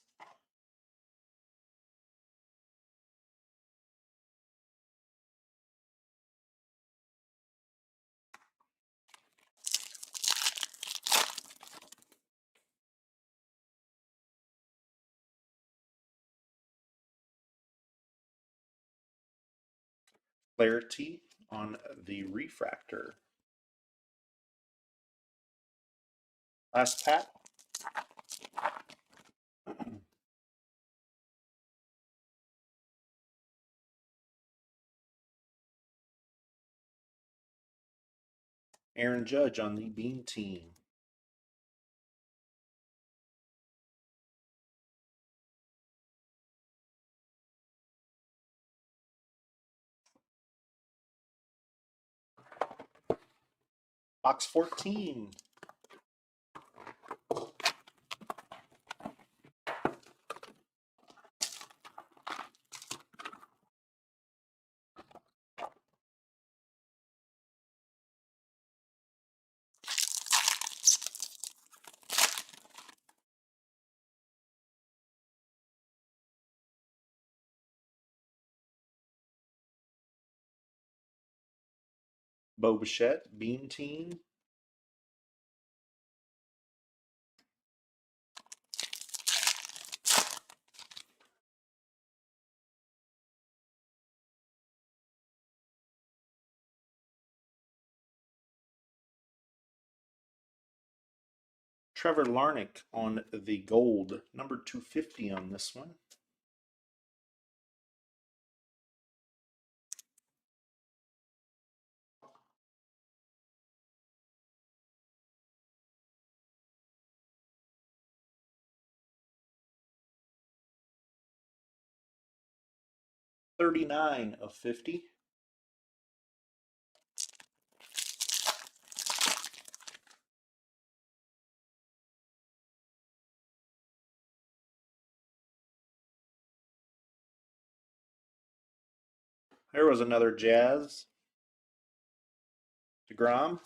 S1: clarity on the refractor. Last pack. Aaron Judge on the beam team. Box 14. Bo Bichette, Beam Team. Trevor Larnick on the gold, number 250 on this one. $39 of $50. There was another Jazz. DeGrom.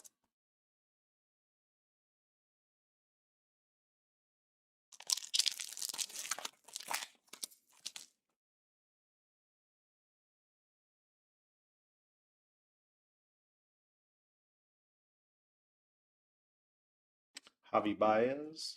S1: Javi Baez.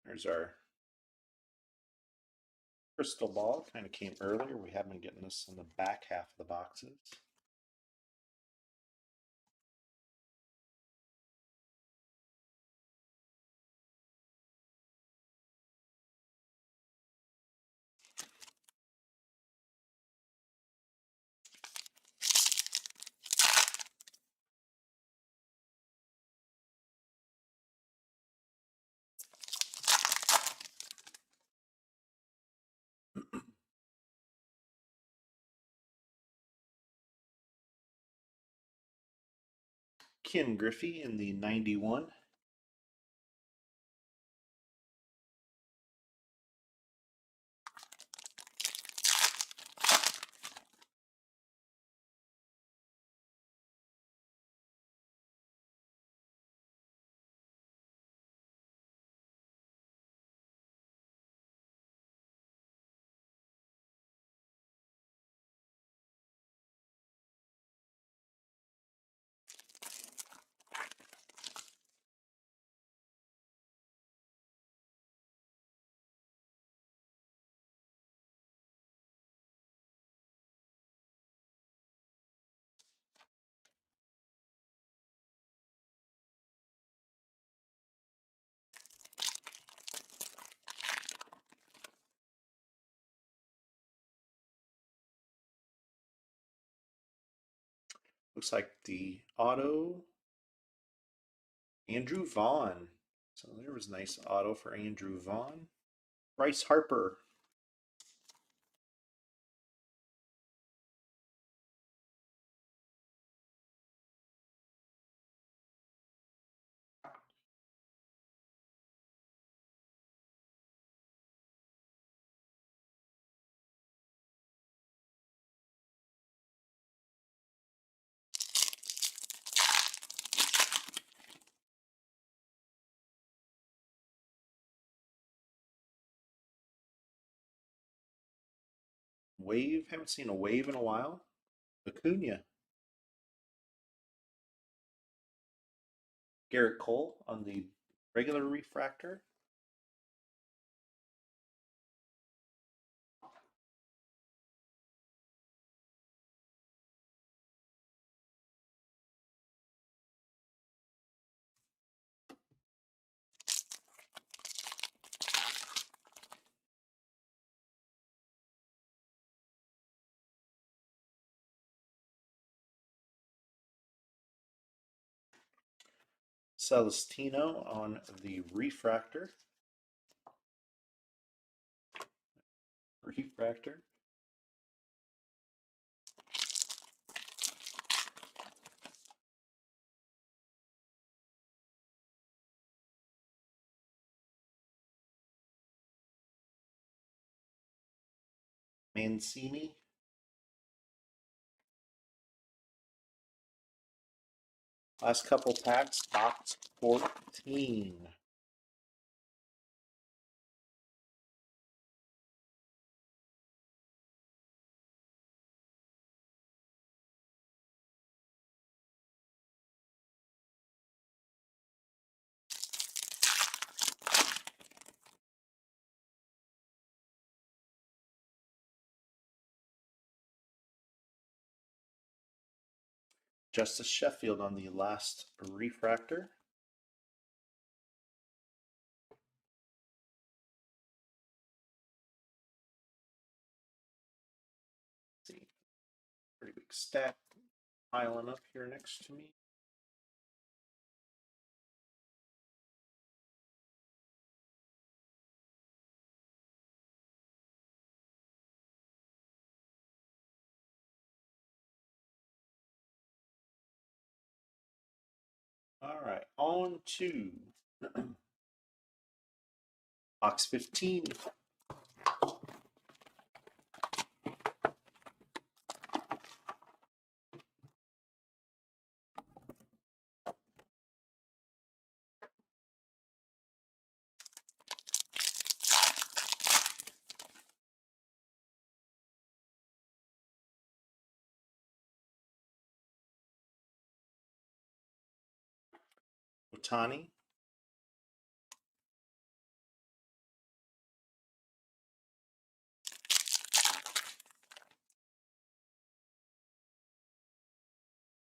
S1: There's our crystal ball. Kind of came earlier. We have been getting this in the back half of the boxes. Ken Griffey in the 91. Looks like the auto, Andrew Vaughn. So there was a nice auto for Andrew Vaughn. Bryce Harper. Wave. Haven't seen a wave in a while. Acuna. Garrett Cole on the regular refractor. Celestino on the refractor. Mancini. Last couple packs, box 14. Justice Sheffield on the last refractor. Let's see, pretty big stack piling up here next to me. All right, on to box 15. Otani.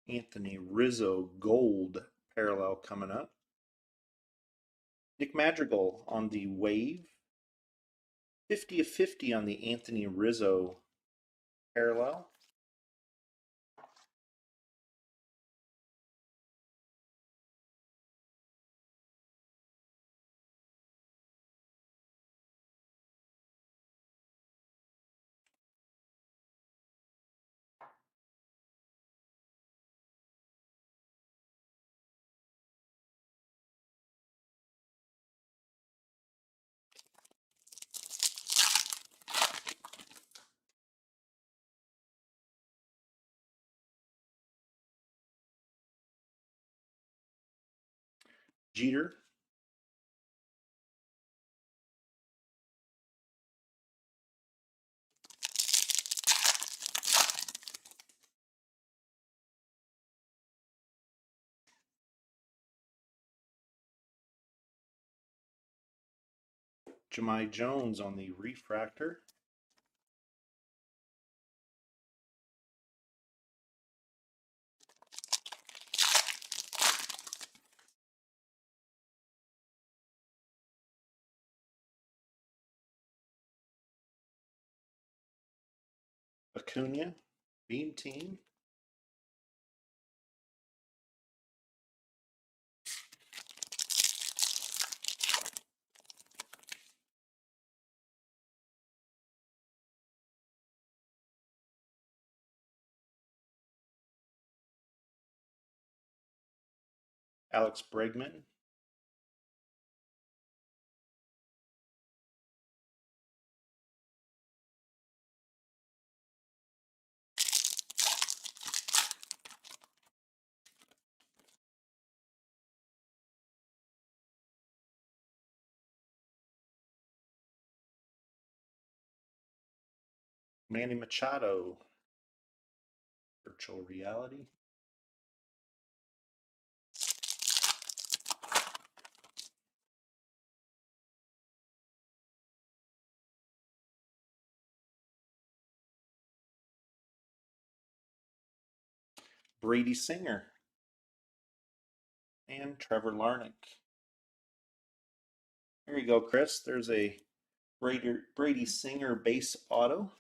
S1: Anthony Rizzo gold parallel coming up. Nick Madrigal on the wave. 50 of 50 on the Anthony Rizzo parallel. Jeter. Jahmai Jones on the refractor. Acuna, Beam Team. Alex Bregman. Manny Machado. Virtual reality. Brady Singer. And Trevor Larnach. There you go, Chris. There's a Brady Singer base auto.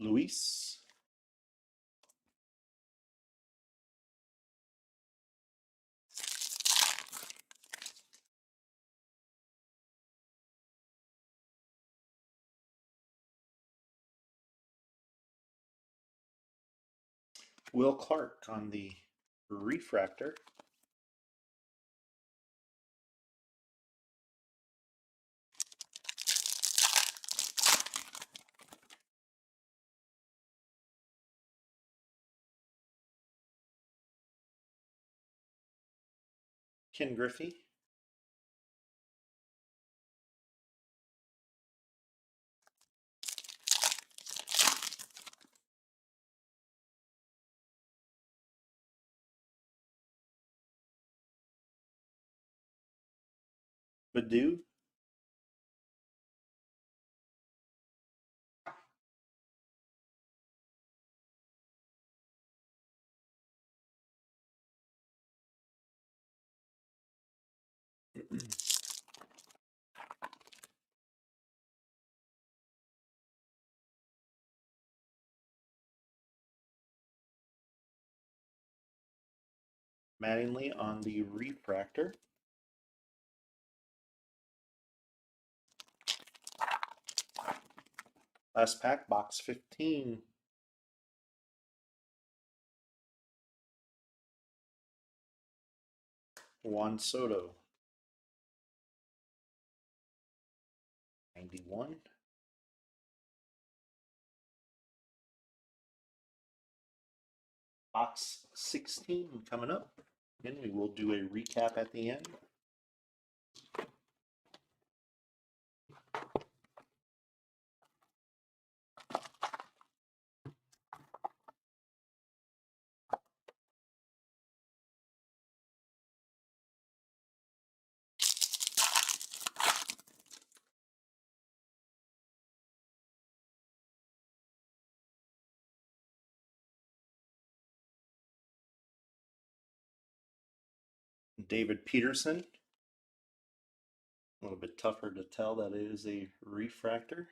S1: Luis. Will Clark on the refractor. Ken Griffey. Badu. Mattingly on the refractor. Last pack, box 15. Juan Soto. 91. Box 16 coming up. Again, we will do a recap at the end. David Peterson. A little bit tougher to tell that it is a refractor.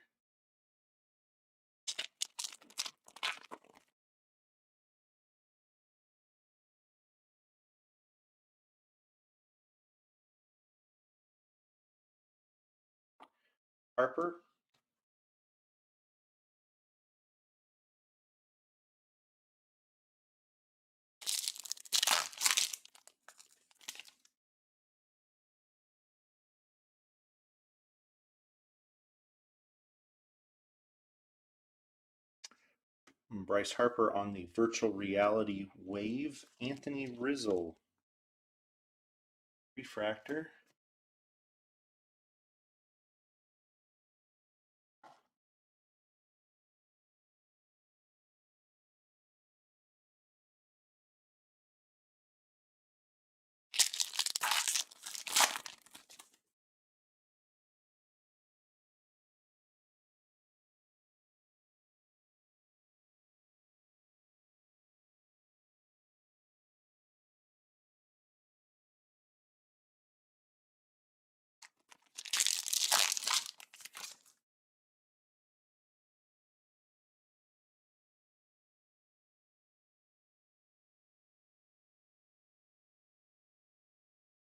S1: Harper. Bryce Harper on the virtual reality wave. Anthony Rizzo. Refractor.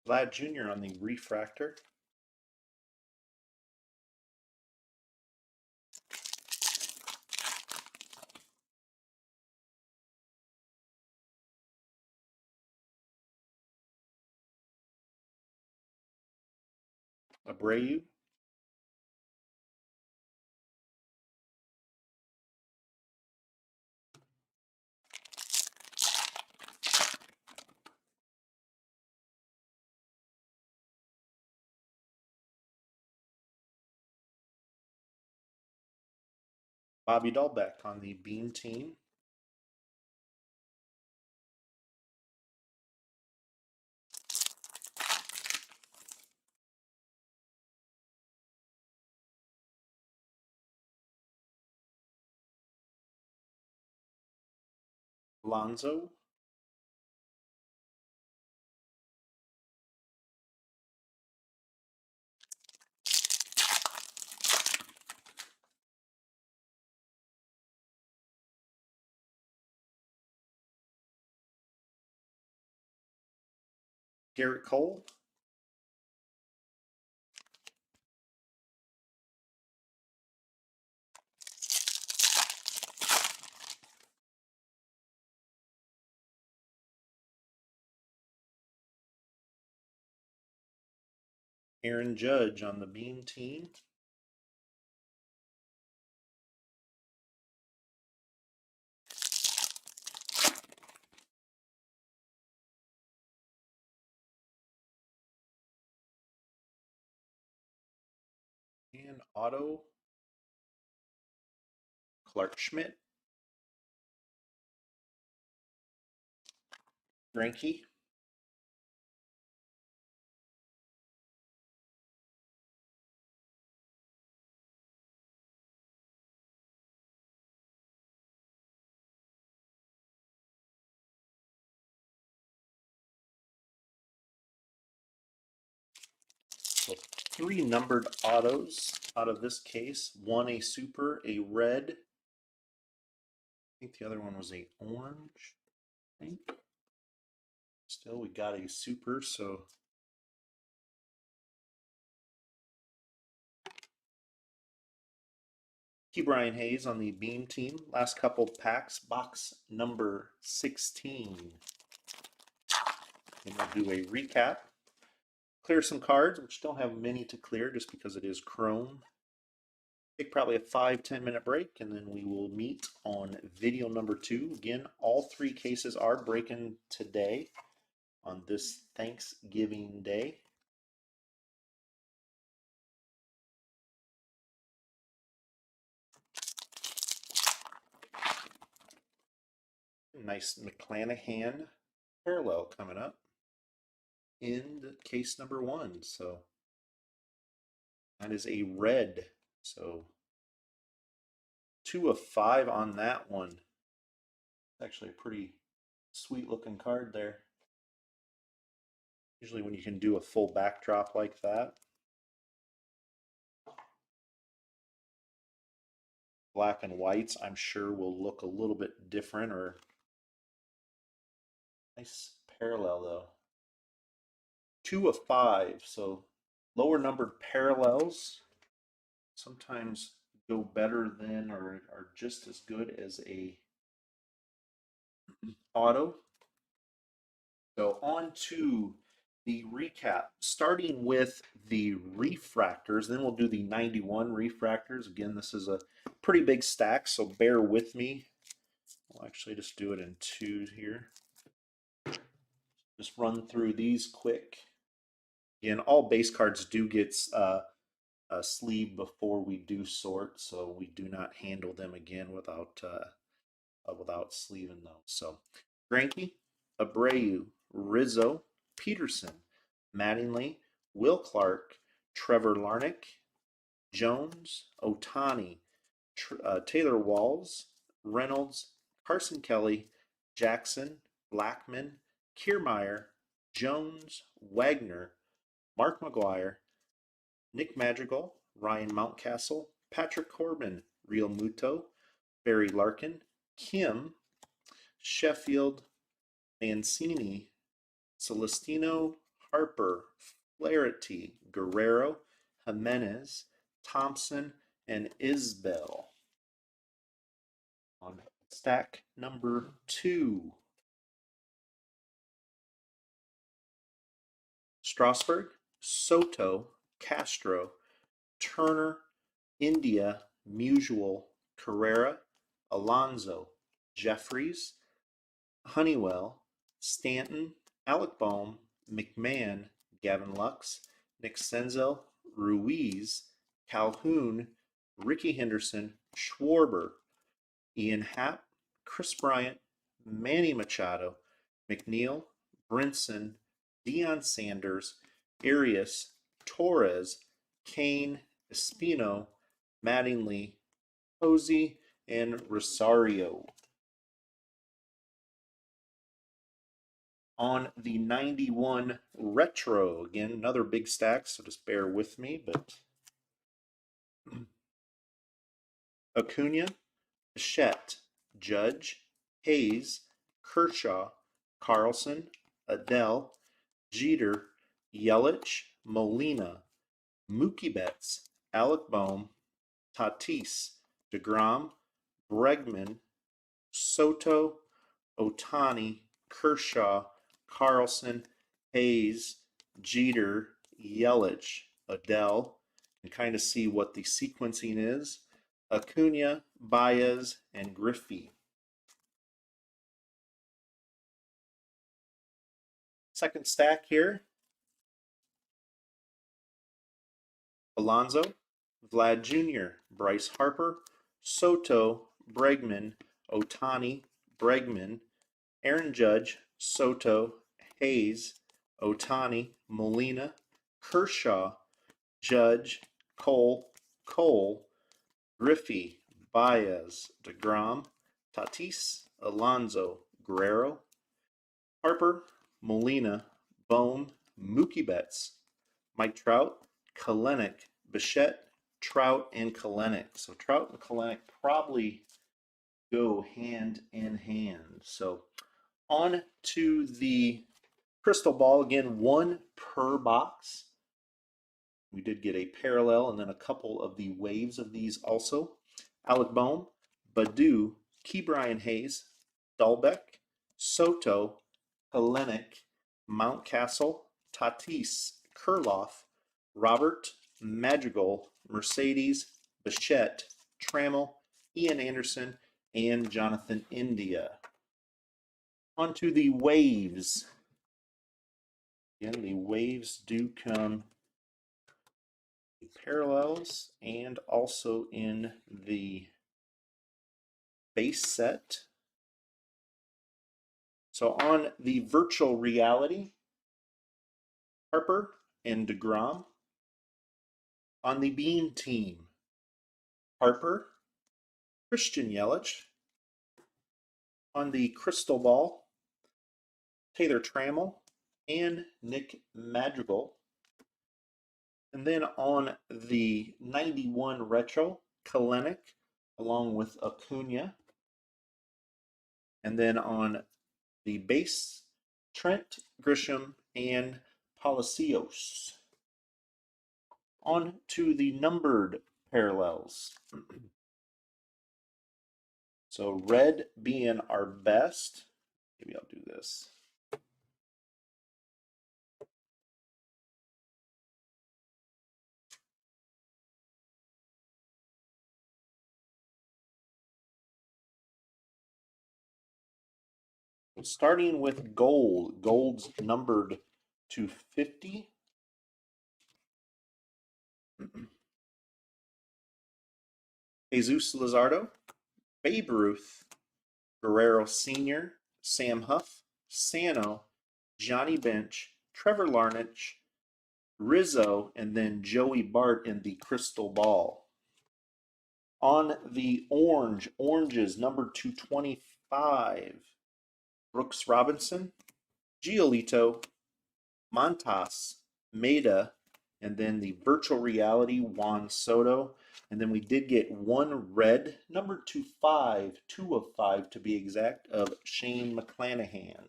S1: Vlad Jr. on the refractor. Abreu. Bobby Dahlbeck on the Beam team. Alonso. Garrett Cole, Aaron Judge on the Beam team, and auto Clark Schmidt, Granke, so 3 numbered autos out of this case. One a super, a red. I think the other one was a orange. I think. Still, we got a super, so Brian Hayes on the Beam team. Last couple packs, box number 16. And we'll do a recap. Clear some cards, which don't have many to clear just because it is Chrome. Take probably a 5-10 minute break, and then we will meet on video number 2. Again, all 3 cases are breaking today on this Thanksgiving Day. Nice McClanahan parallel coming up in case number 1. So that is a red. So 2 of 5 on that one. Actually a pretty sweet looking card there. Usually when you can do a full backdrop like that. Black and whites, I'm sure will look a little bit different, or nice parallel though. 2 of 5, so lower numbered parallels sometimes go better than or are just as good as a auto. So on to the recap, starting with the refractors, then we'll do the 91 refractors. Again, this is a pretty big stack, so bear with me. We'll actually just do it in 2 here. Just run through these quick. Again, all base cards do get a sleeve before we do sort, so we do not handle them again without sleeving those. So Granke, Abreu, Rizzo, Peterson, Mattingly, Will Clark, Trevor Larnach, Jones, Otani, Taylor Walls, Reynolds, Carson Kelly, Jackson, Blackman, Kiermaier, Jones, Wagner, Mark McGuire, Nick Madrigal, Ryan Mountcastle, Patrick Corbin, Real Muto, Barry Larkin, Kim, Sheffield, Mancini, Celestino, Harper, Flaherty, Guerrero, Jimenez, Thompson, and Isbell. On stack number 2. Strasburg, Soto, Castro, Turner, India, Musial, Carrera, Alonso, Jeffries, Honeywell, Stanton, Alec Bohm, McMahon, Gavin Lux, Nick Senzel, Ruiz, Calhoun, Ricky Henderson, Schwarber, Ian Happ, Chris Bryant, Manny Machado, McNeil, Brinson, Deion Sanders, Arias, Torres, Kane, Espino, Mattingly, Posey, and Rosario. On the 91 retro, again, another big stack, so just bear with me, but Acuna, Bichette, Judge, Hayes, Kershaw, Carlson, Adele, Jeter, Yelich, Molina, Mookie Betts, Alec Bohm, Tatis, DeGrom, Bregman, Soto, Otani, Kershaw, Carlson, Hayes, Jeter, Yelich, Adele, and kind of see what the sequencing is. Acuna, Baez, and Griffey. Second stack here. Alonso, Vlad Jr., Bryce Harper, Soto, Bregman, Otani, Bregman, Aaron Judge, Soto, Hayes, Otani, Molina, Kershaw, Judge, Cole, Griffey, Baez, DeGrom, Tatis, Alonso, Guerrero, Harper, Molina, Bohm, Mookie Betts, Mike Trout, Kalenic, Bichette, Trout, and Kalenic. So Trout and Kalenic probably go hand in hand. So on to the crystal ball again, one per box. We did get a parallel and then a couple of the waves of these also. Alec Bohm, Badu, Ke'Bryan Hayes, Dahlbeck, Soto, Kalenic, Mountcastle, Tatis, Kurloff, Robert, Madrigal, Mercedes, Bichette, Trammell, Ian Anderson, and Jonathan India. On to the waves. Again, the waves do come parallels and also in the base set. So on the virtual reality, Harper and DeGrom. On the beam team, Harper, Christian Yelich. On the crystal ball, Taylor Trammell and Nick Madrigal. And then on the 91 retro, Kalenic along with Acuna. And then on the base, Trent Grisham and Palacios. On to the numbered parallels. So red being our best. Maybe I'll do this. Starting with gold. Gold's numbered to 50. Jesus Luzardo, Babe Ruth, Guerrero Sr., Sam Huff, Sano, Johnny Bench, Trevor Larnach, Rizzo, and then Joey Bart in the crystal ball. On the oranges, number 225, Brooks Robinson, Giolito, Montas, Maeda, and then the virtual reality Juan Soto. And then we did get one red, number 25, 2 of 5 to be exact, of Shane McClanahan.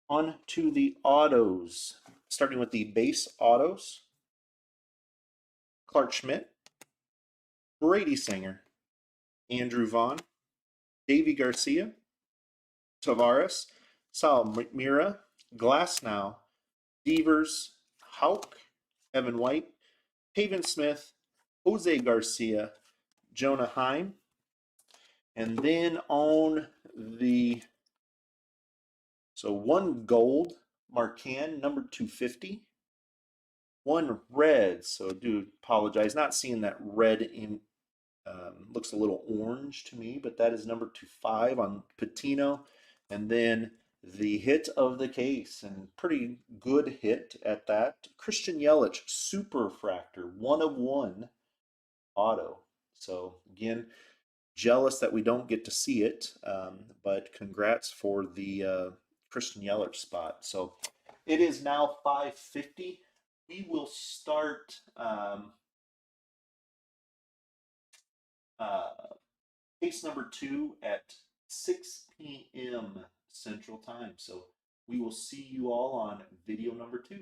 S1: On to the autos, starting with the base autos. Clark Schmidt, Brady Singer, Andrew Vaughn, Davy Garcia, Tavares, Sal Mira, Glasnow, Devers, Houck, Evan White, Haven Smith, Jose Garcia, Jonah Heim. And then on the, so one gold, Marcan, number 250. One red, so I do apologize, not seeing that red in, looks a little orange to me, but that is number 25 on Patino. And then the hit of the case, and pretty good hit at that. Christian Yelich, Super Fractor, 1 of 1 auto. So again, jealous that we don't get to see it, but congrats for the Christian Yelich spot. So it is now 5:50. We will start case number 2 at 6 p.m. Central Time. So We will see you all on video number 2.